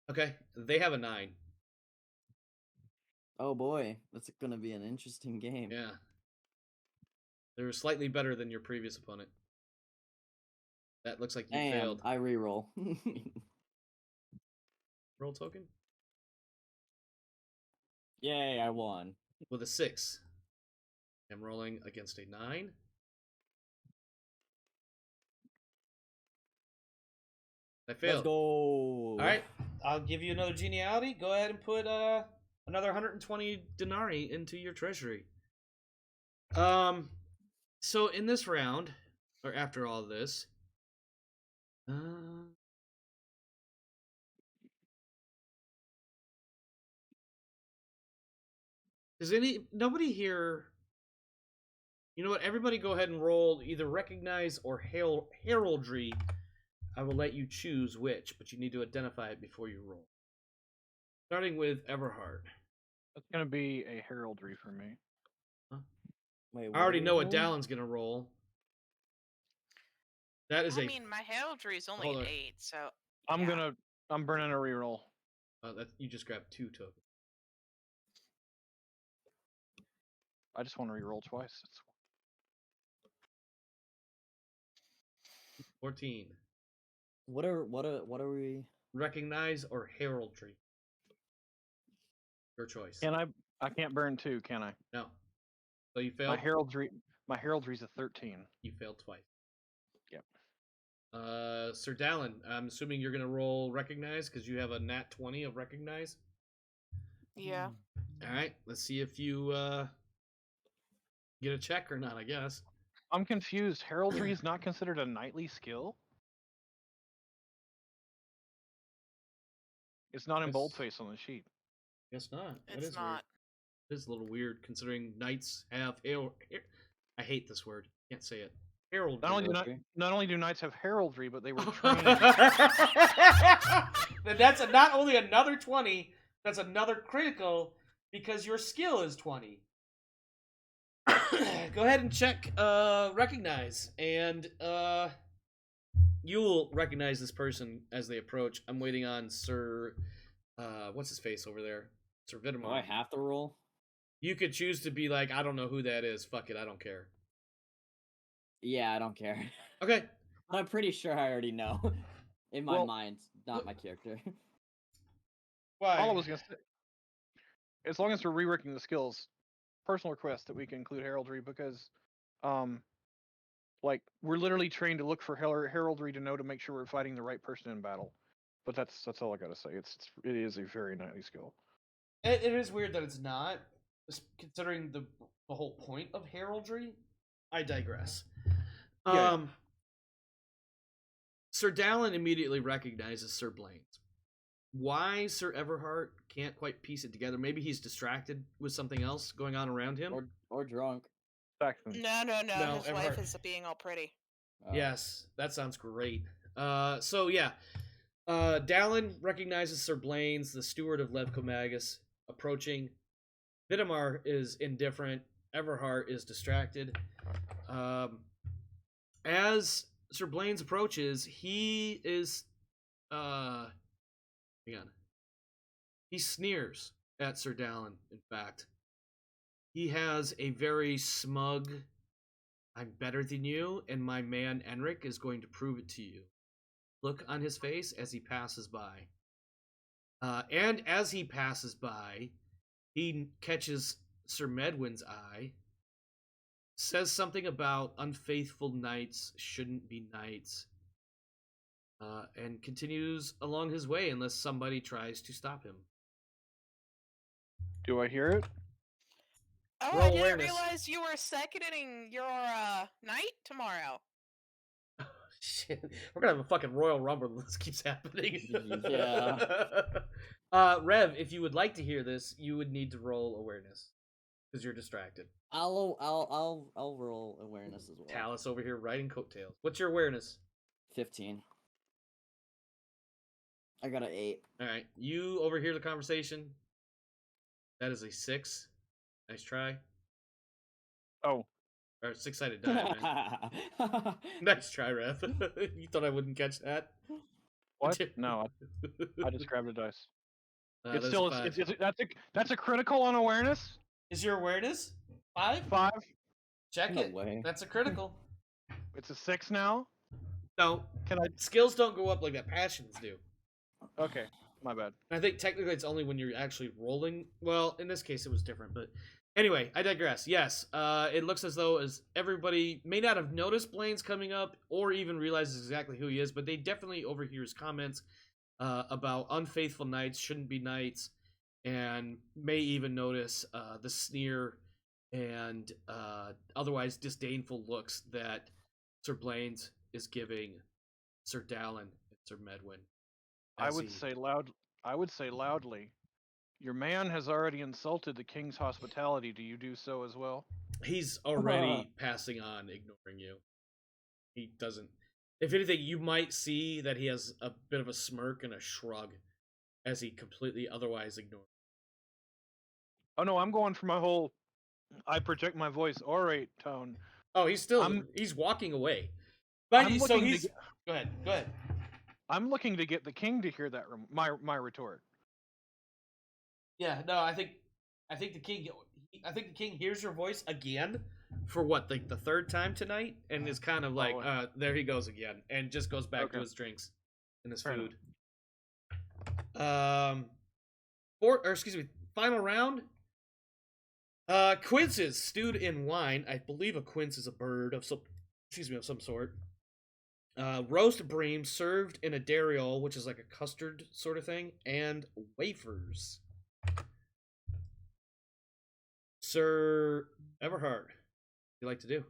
Okay. They have a 9. Oh boy. That's gonna be an interesting game. Yeah. They're slightly better than your previous opponent. That looks like you Damn, failed. I reroll. Roll token Yay, I won. with a 6. I'm rolling against a 9. I failed. Let's go. All right, I'll give you another geniality. Go ahead and put another 120 denarii into your treasury. So in this round, or after all this, does nobody here? You know what? Everybody, go ahead and roll either recognize or heraldry. I will let you choose which, but you need to identify it before you roll. Starting with Everhard. That's gonna be a heraldry for me. Wait, I already are we know what rolling? Dallin's gonna roll. That is I mean, my heraldry is only Hold an on. 8, so I'm yeah. burning a reroll. You just grabbed 2 tokens. I just want to reroll twice. It's 14. What are we? Recognize or heraldry. Your choice. I can't burn 2, can I? No. So you failed. My heraldry's a 13. You failed twice. Yep. Sir Dallin, I'm assuming you're gonna roll recognize because you have a nat 20 of recognize. Yeah. All right. Let's see if you get a check or not. I guess. I'm confused. Heraldry is not considered a knightly skill. It's not in Yes. boldface on the sheet. Guess not. That It's is not. weird. It is a little weird considering knights have I hate this word. Can't say it. Heraldry. Not only do knights have heraldry, but they were trained. Then that's not only another 20, that's another critical because your skill is 20. Go ahead and check recognize, and you'll recognize this person as they approach. I'm waiting on Sir what's his face over there? Sir Do I Vitamar. have to roll? You could choose to be like, I don't know who that is. Fuck it, I don't care. Yeah, I don't care. Okay. But I'm pretty sure I already know. In my Well, mind, not my character. Why? All I was gonna say, as long as we're reworking the skills, personal request that we can include heraldry because, like we're literally trained to look for heraldry to know to make sure we're fighting the right person in battle. But that's all I gotta say. It is a very knightly skill. It is weird that it's not, considering the whole point of heraldry. I digress. Yeah. Sir Dallin immediately recognizes Sir Blaine's. Why Sir Everhard can't quite piece it together? Maybe he's distracted with something else going on around him. or drunk. Saxon. No. No, His Everhard. wife is being all pretty. Yes, that sounds great. So yeah, Dallin recognizes Sir Blaine's, the steward of Levcomagus, approaching. Vitamar is indifferent. Everhard is distracted. As Sir Blaine's approaches, he is, hang on. He sneers at Sir Dallin, in fact. He has a very smug, I'm better than you, and my man Enric is going to prove it to you. Look on his face as he passes by. And as he passes by, he catches Sir Medwyn's eye, says something about unfaithful knights shouldn't be knights, and continues along his way unless somebody tries to stop him. Do I hear it? Oh, Roll I didn't awareness. realize you were seconding your knight tomorrow. Shit, we're gonna have a fucking Royal Rumble if this keeps happening. Yeah. Rev, if you would like to hear this, you would need to roll awareness because you're distracted. I'll roll awareness as well. Talus over here riding coattails. What's your awareness? 15. I got an 8. All right, you overhear the conversation. That is a 6. Nice try. Oh, Or 6-sided die, man. Nice try, Rev. You thought I wouldn't catch that? what? No, I just grabbed a dice. It's there's still a 5. that's a critical on awareness. Is your awareness 5? 5. Check No it. way. That's a critical. It's a 6 now. No, Can I? skills don't go up like that. Passions do. Okay, my bad. I think technically it's only when you're actually rolling. Well, in this case it was different, but anyway, I digress. Yes, it looks as though as everybody may not have noticed Blaine's coming up or even realizes exactly who he is, but they definitely overhear his comments about unfaithful knights shouldn't be knights, and may even notice the sneer and otherwise disdainful looks that Sir Blaine's is giving Sir Dallin and Sir Medwin. I as would he- say loudly. Your man has already insulted the king's hospitality. Do you do so as well? He's already passing on, ignoring you. He doesn't. If anything, you might see that he has a bit of a smirk and a shrug as he completely otherwise ignores. Oh no, I'm going for my whole I project my voice orate tone. Oh, he's still I'm- he's walking away. But I'm so looking to he's get- go ahead, go ahead. I'm looking to get the king to hear that my retort. Yeah, no, I think the king hears your voice again for what, like the third time tonight, and is kind of like, Oh. there he goes again, and just goes back to Okay. his drinks and his Fair food. Final round. Quinces stewed in wine. I believe a quince is a bird of some sort. Roast bream served in a dariole, which is like a custard sort of thing, and wafers. Sir Everhard, what do you like to do?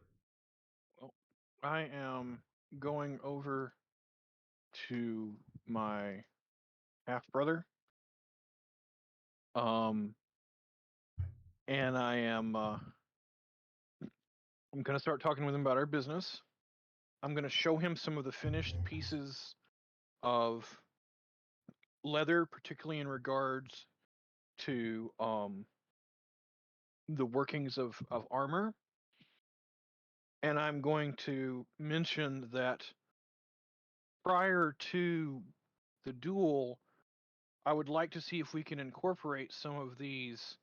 I am going over to my half brother. And I am I'm gonna start talking with him about our business. I'm gonna show him some of the finished pieces of leather, particularly in regards to the workings of armor. And I'm going to mention that prior to the duel, I would like to see if we can incorporate some of these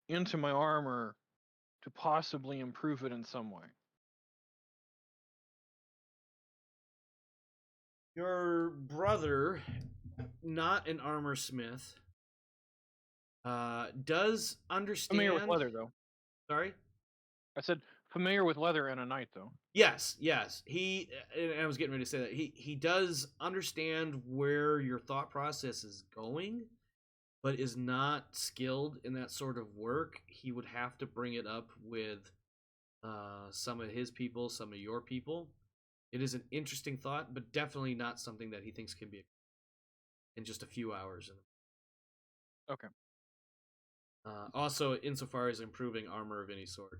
into my armor to possibly improve it in some way. Your brother, not an armor smith, does understand. Familiar with leather, though. Sorry? I said familiar with leather and a knight, though. Yes. He, and I was getting ready to say that he does understand where your thought process is going, but is not skilled in that sort of work. He would have to bring it up with some of his people, some of your people. It is an interesting thought, but definitely not something that he thinks can be in just a few hours. Okay. Also, insofar as improving armor of any sort,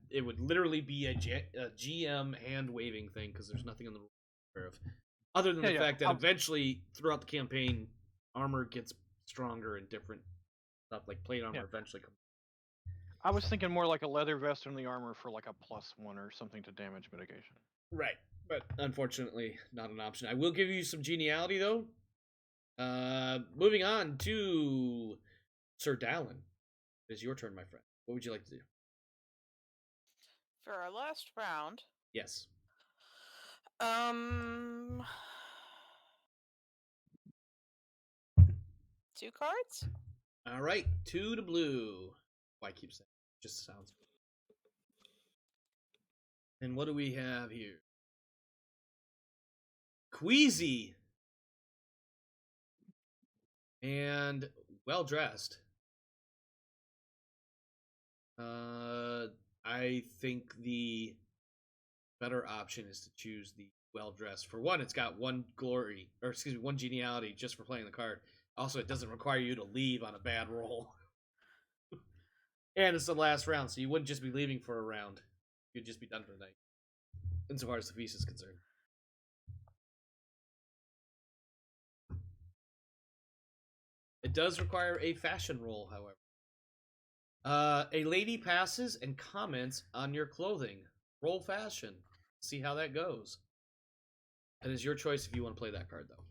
it would literally be a GM hand waving thing because there's nothing in the rule of, other than the fact that eventually throughout the campaign, armor gets stronger and different stuff like plate armor eventually comes. I was thinking more like a leather vest in the armor for like a +1 or something to damage mitigation. Right, but unfortunately, not an option. I will give you some geniality though. Moving on to Sir Dallin. It is your turn, my friend. What would you like to do? For our last round, Yes. 2 cards? All right, 2 to blue. Why keep saying it? Just sounds good. And what do we have here? Queasy. And well dressed. I think the better option is to choose the well dressed. For one, it's got one geniality just for playing the card. Also, it doesn't require you to leave on a bad roll. And it's the last round, so you wouldn't just be leaving for a round. You'd just be done for the night. Insofar as the feast is concerned. It does require a fashion roll, however. A lady passes and comments on your clothing. Roll fashion. See how that goes. It is your choice if you want to play that card, though.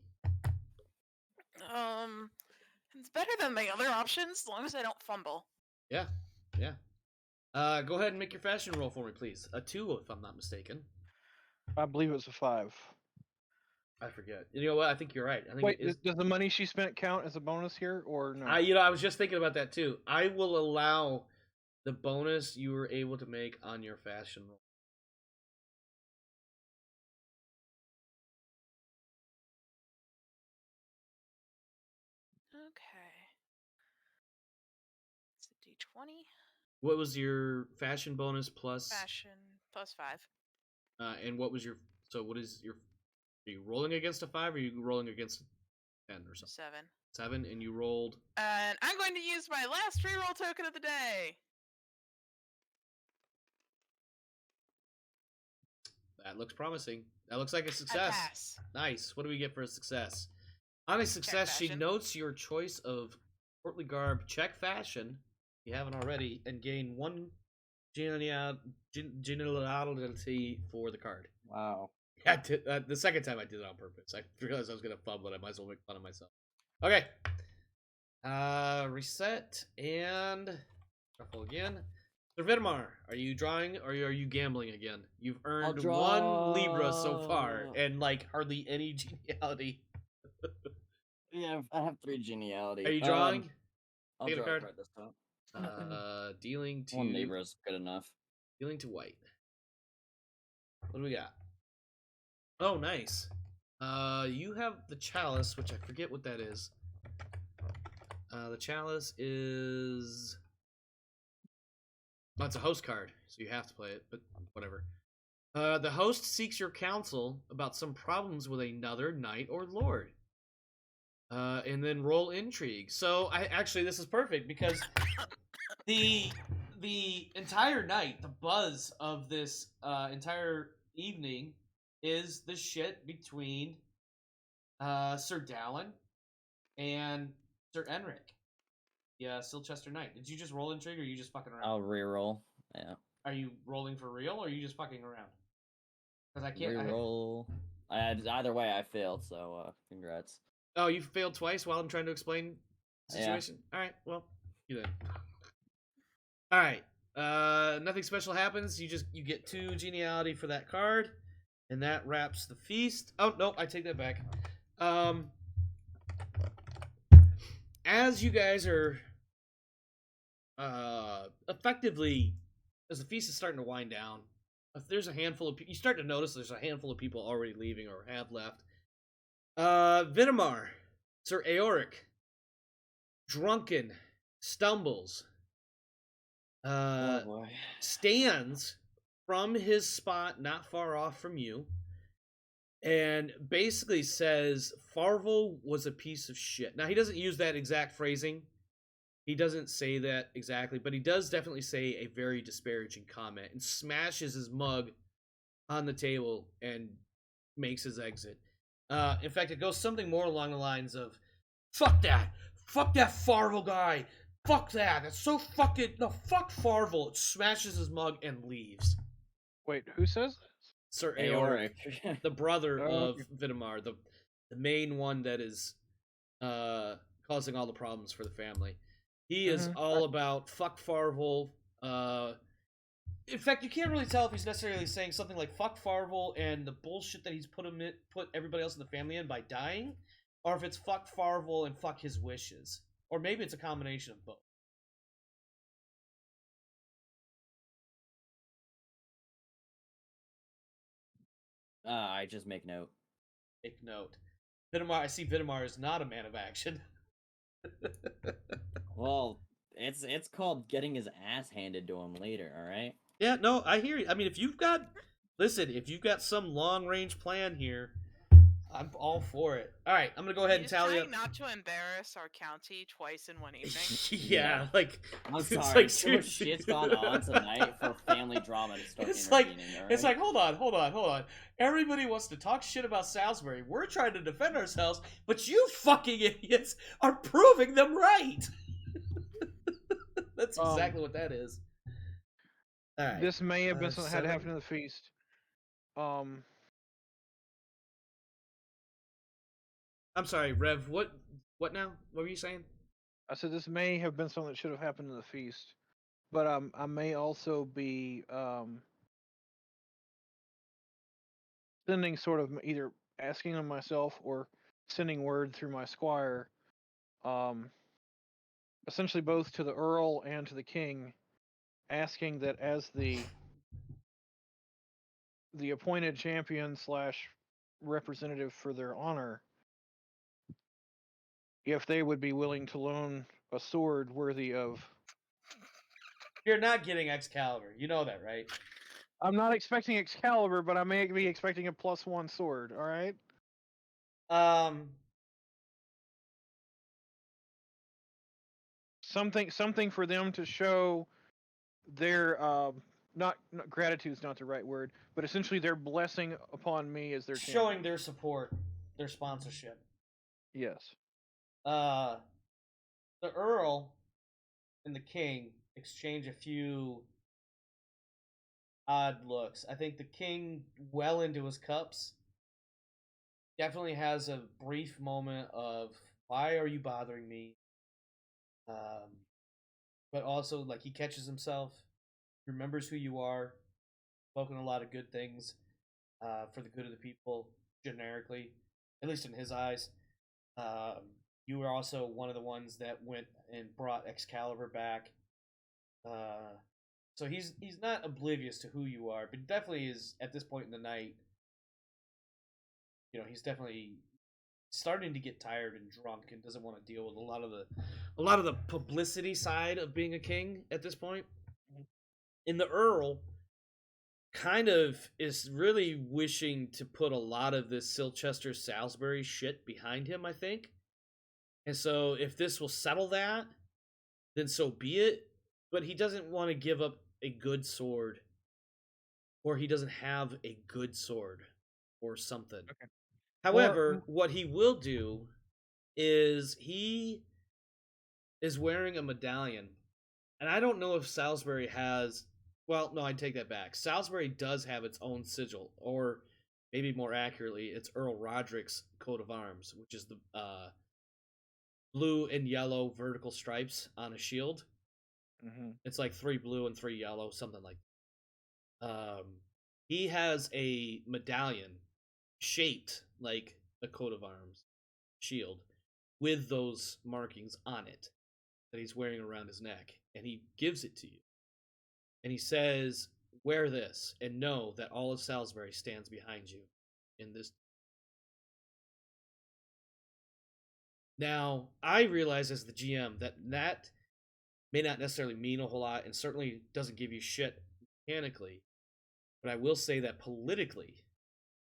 It's better than the other options, as long as I don't fumble. Yeah. Go ahead and make your fashion roll for me, please. A 2, if I'm not mistaken. I believe it was a 5. I forget. You know what? I think you're right. I think Wait, it is... does the money she spent count as a bonus here, or no? I was just thinking about that too. I will allow the bonus you were able to make on your fashion roll. Okay. It's a D20. What was your fashion bonus plus? Fashion plus 5. And what was your? So what is your? Are you rolling against a 5, or are you rolling against a 10 or something? 7. 7, and you rolled. And I'm going to use my last reroll token of the day. That looks promising. That looks like a I success. pass. Nice. What do we get for a success? On a success, she fashion. notes your choice of courtly garb. Check fashion. If you haven't already, and gain 1 geniality for the card. Wow. The second time I did it on purpose. I realized I was gonna fumble it. I might as well make fun of myself. Okay. Reset and shuffle again. So Vidmar, are you drawing or are you gambling again? You've earned 1 Libra so far, draw. and like hardly any geniality. Yeah, I have 3 geniality. Are you drawing? I'll Take a draw a card. card this time. Dealing to 1 Libra's good enough. Dealing to white. What do we got? Oh, nice. You have the chalice, which I forget what that is. The chalice is... Oh, it's a host card, so you have to play it, but whatever. The host seeks your counsel about some problems with another knight or lord. And then roll intrigue. So, this is perfect, because the entire night, the buzz of this entire evening is the shit between Sir Dallin and Sir Enric. Yeah, Silchester Knight. Did you just roll intrigue, or are you just fucking around? I'll reroll. Yeah. Are you rolling for real, or are you just fucking around? Because I can't. Reroll. Either way, I failed. So congrats. Oh, you failed twice while I'm trying to explain the Yeah. situation. All right. Well, you then. All right. Nothing special happens. You get 2 geniality for that card, and that wraps the feast. Oh no, I take that back. As you guys are effectively, as the feast is starting to wind down, if there's a handful of you start to notice there's a handful of people already leaving or have left. Vidmar, Sir Eoric, drunken, stumbles, Oh boy. stands from his spot not far off from you, and basically says Farvel was a piece of shit. Now, he doesn't use that exact phrasing. He doesn't say that exactly, but he does definitely say a very disparaging comment and smashes his mug on the table and makes his exit. In fact, it goes something more along the lines of, fuck that Farvel guy, fuck that, that's so fucking, no, fuck Farvel. It smashes his mug and leaves. Wait, who says this? Sir Eoric. Eoric, the brother Oh, of Vidmar, the main one that is causing all the problems for the family. He is all about fuck Farvel. In fact, you can't really tell if he's necessarily saying something like fuck Farvel and the bullshit that he's put everybody else in the family in by dying, or if it's fuck Farvel and fuck his wishes, or maybe it's a combination of both. I just make note. Take note. Vidmar, I see Vidmar is not a man of action. Well, it's called getting his ass handed to him later. All right. Yeah, no, I hear you. I mean, if you've got some long range plan here, I'm all for it. All right, I'm gonna go ahead and He's tally trying up. not to embarrass our county twice in one evening. Yeah, like I'm it's sorry. like So much seriously. shit's gone on tonight for family drama to start It's like intervening. it's alright? like hold on. Everybody wants to talk shit about Salisbury. We're trying to defend ourselves, but you fucking idiots are proving them right. That's exactly what that is. All right. This may have been something that had 7. happened in the feast. I'm sorry, Rev. What now? What were you saying? I said this may have been something that should have happened in the feast, but I may also be sending sort of either asking of myself or sending word through my squire, essentially both to the earl and to the king, asking that as the appointed champion slash representative for their honor, if they would be willing to loan a sword worthy of. You're not getting Excalibur. You know that, right? I'm not expecting Excalibur, but I may be expecting a +1 sword. All right. Something for them to show their not gratitude's not the right word, but essentially their blessing upon me as their showing champion. their support, their sponsorship. Yes. The Earl and the King exchange a few odd looks. I think the King, well into his cups, definitely has a brief moment of why are you bothering me? But also like he catches himself, remembers who you are, spoken a lot of good things for the good of the people generically, at least in his eyes. You were also one of the ones that went and brought Excalibur back. So he's not oblivious to who you are, but definitely is at this point in the night. You know, he's definitely starting to get tired and drunk and doesn't want to deal with a lot of the publicity side of being a king at this point. And the Earl kind of is really wishing to put a lot of this Silchester Salisbury shit behind him, I think. And so if this will settle that, then so be it. But he doesn't want to give up a good sword, or he doesn't have a good sword or something. Okay. However, what he will do is he is wearing a medallion. And I don't know if Salisbury has. Well, no, I take that back. Salisbury does have its own sigil, or maybe more accurately, it's Earl Roderick's coat of arms, which is the blue and yellow vertical stripes on a shield. Mm-hmm. It's like 3 blue and 3 yellow, something like that. He has a medallion shaped like a coat of arms shield with those markings on it that he's wearing around his neck, and he gives it to you. And he says, wear this and know that all of Salisbury stands behind you in this. Now, I realize as the GM that may not necessarily mean a whole lot and certainly doesn't give you shit mechanically. But I will say that politically,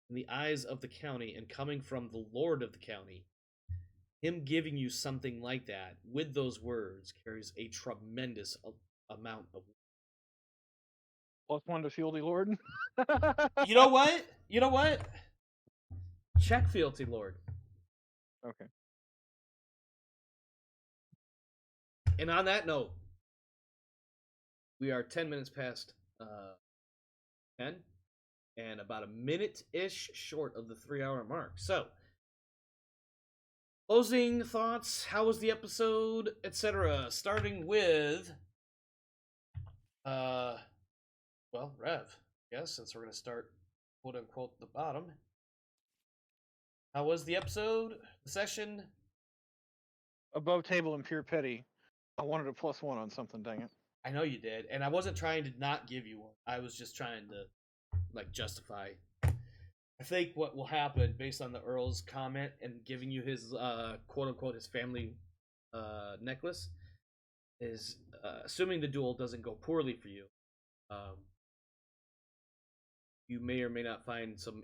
in the eyes of the county and coming from the Lord of the county, him giving you something like that with those words carries a tremendous amount of. +1 to Fealty Lord. You know what? Check Fealty Lord. Okay. And on that note, we are 10 minutes past 10 and about a minute-ish short of the 3-hour mark. So, closing thoughts, how was the episode, etc. Starting with, well, Rev, yes, since we're going to start, quote-unquote, the bottom. How was the episode, the session? Above table and pure petty. I wanted a +1 on something, dang it. I know you did, and I wasn't trying to not give you one. I was just trying to, like, justify. I think what will happen, based on the Earl's comment and giving you his, quote-unquote, his family necklace, is, assuming the duel doesn't go poorly for you, you may or may not find some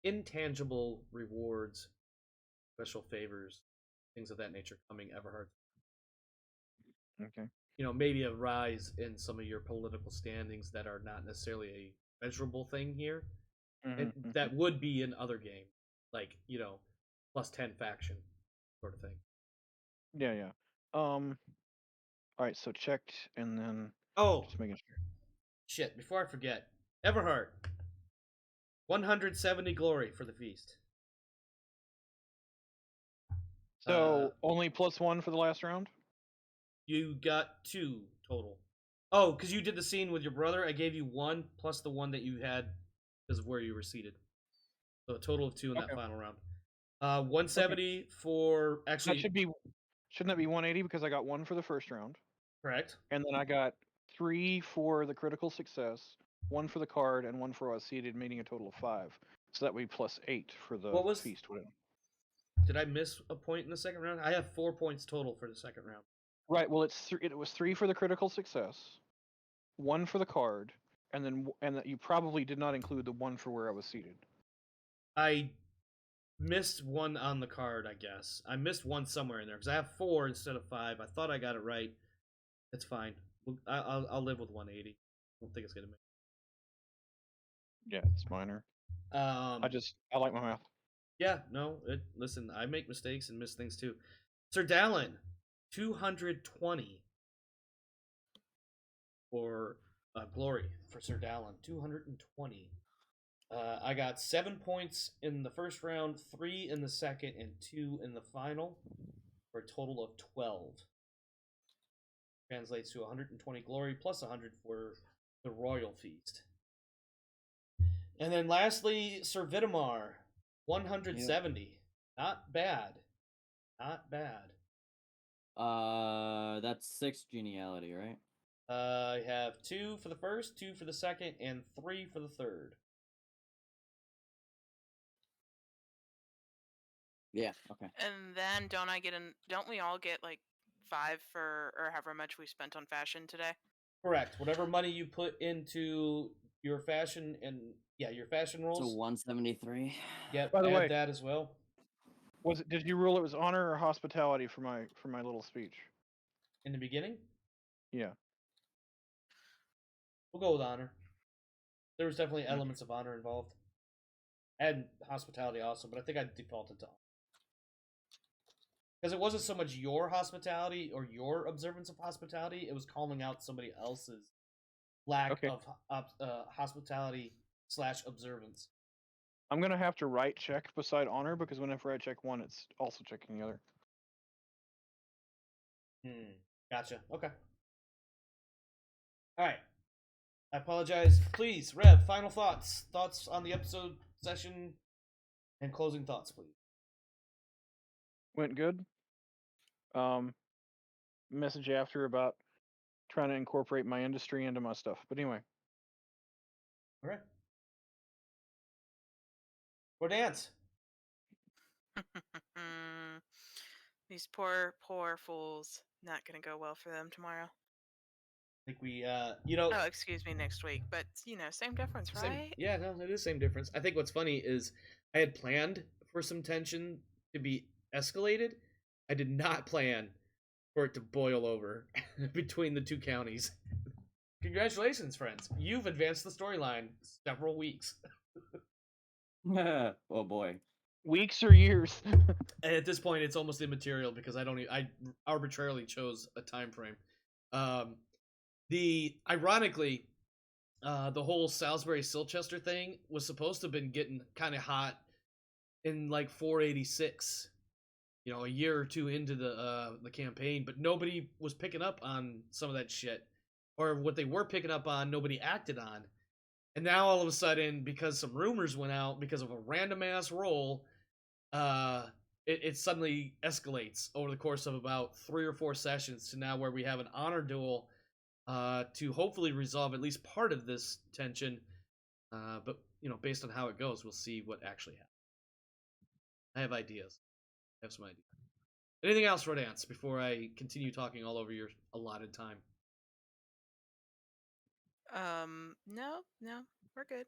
intangible rewards, special favors, things of that nature coming Everhard. Okay. Maybe a rise in some of your political standings that are not necessarily a measurable thing here. And Mm-hmm. that would be in other games, like, plus 10 faction sort of thing. Yeah. All right. So checked, and then Oh, just making sure. shit, before I forget, Everhard, 170 glory for the feast. So only +1 for the last round. You got 2 total. Oh, because you did the scene with your brother, I gave you 1 plus the 1 that you had because of where you were seated. So a total of 2 in that final round. 170 for actually. Shouldn't that be 180 because I got 1 for the first round, Correct. and then I got 3 for the critical success, 1 for the card, and 1 for where I was seated, meaning a total of 5. So that would be +8 for the feast. Did I miss a point in the second round? I have 4 points total for the second round. Right. Well, it was 3 for the critical success, 1 for the card, and that you probably did not include the 1 for where I was seated. I missed 1 on the card, I guess. I missed 1 somewhere in there because I have 4 instead of 5. I thought I got it right. It's fine. I'll live with 180. I don't think it's gonna make. Yeah, it's minor. I like my math. Yeah, no. Listen, I make mistakes and miss things too. Sir Dallin, 220 for glory for Sir Dallin. 220. I got 7 points in the first round, 3 in the second, and 2 in the final, for a total of 12. Translates to 120 glory plus 100 for the royal feast. And then lastly, Sir Vitamar, 170. Yep. Not bad. Not bad. That's 6 geniality, right? I have 2 for the first, 2 for the second, and 3 for the third. Yeah, okay. And then don't we all get like 5 for, or however much we spent on fashion today? Correct. Whatever money you put into your fashion your fashion rolls. So 173. Yep. By the way, that as well. Did you rule it was honor or hospitality for my little speech? In the beginning? Yeah. We'll go with honor. There was definitely elements of honor involved. And hospitality also, but I think I defaulted to honor. Because it wasn't so much your hospitality or your observance of hospitality, it was calling out somebody else's lack of hospitality / observance. I'm going to have to write check beside honor because whenever I check one, it's also checking the other. Gotcha. Okay. Alright. I apologize. Please, Rev, final thoughts. Thoughts on the episode, session, and closing thoughts, please. Went good. Message after about trying to incorporate my industry into my stuff. But anyway. Alright. Or dance. These poor fools. Not gonna go well for them tomorrow. I think we, Oh, excuse me, next week. But, same difference, right? Yeah, no, it is same difference. I think what's funny is I had planned for some tension to be escalated. I did not plan for it to boil over between the two counties. Congratulations, friends. You've advanced the storyline several weeks. Oh, boy. Weeks or years? At this point, it's almost immaterial because I arbitrarily chose a time frame. Ironically, the whole Salisbury Silchester thing was supposed to have been getting kind of hot in like 486, a year or two into the campaign, but nobody was picking up on some of that shit, or what they were picking up on, nobody acted on. And now all of a sudden, because some rumors went out because of a random ass roll, it suddenly escalates over the course of about 3 or 4 sessions to now where we have an honor duel to hopefully resolve at least part of this tension. But based on how it goes, we'll see what actually happens. I have ideas. I have some ideas. Anything else, Rodance, before I continue talking all over your allotted time? No, we're good.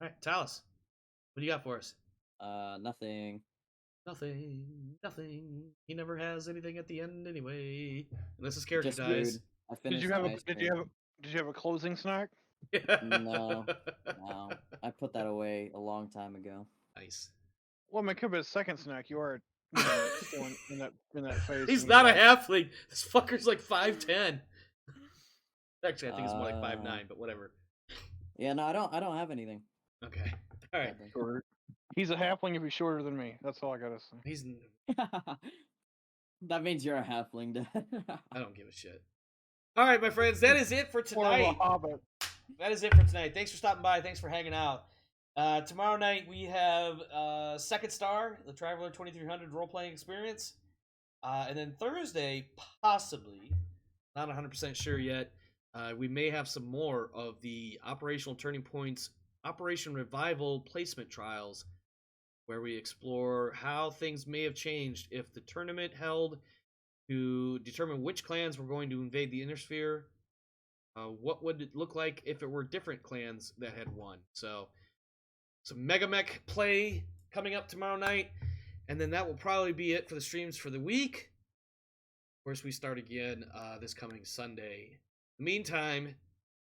All right, Talus. What do you got for us? Nothing. Nothing. Nothing. He never has anything at the end anyway. Unless his character Just dies. rude. I finished Did you have the a ice did you cream. have a, did you have a closing snack? No. No, I put that away a long time ago. Nice. Well, it could be a second snack. You are still in that phase. He's when not a you- halfling. This fucker's like 5'10". Actually, I think it's more like 5'9", but whatever. Yeah, no, I don't have anything. Okay. All right. Nothing. Shorter. He's a halfling if he's shorter than me. That's all I gotta say. He's. That means you're a halfling, Dad. I don't give a shit. All right, my friends. That is it for More of a tonight. hobbit. That is it for tonight. Thanks for stopping by. Thanks for hanging out. Tomorrow night we have Second Star, the Traveler 2300 role-playing experience. And then Thursday, possibly, not 100% sure yet, we may have some more of the Operational Turning Points Operation Revival placement trials, where we explore how things may have changed if the tournament held to determine which clans were going to invade the Inner Sphere. What would it look like if it were different clans that had won? So, some Mega Mech play coming up tomorrow night, and then that will probably be it for the streams for the week. Of course, we start again this coming Sunday. In the meantime,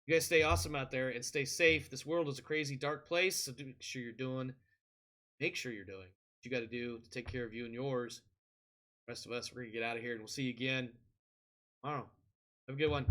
you guys stay awesome out there and stay safe. This world is a crazy, dark place, so make sure you're doing what you got to do to take care of you and yours. The rest of us, we're going to get out of here, and we'll see you again tomorrow. Have a good one.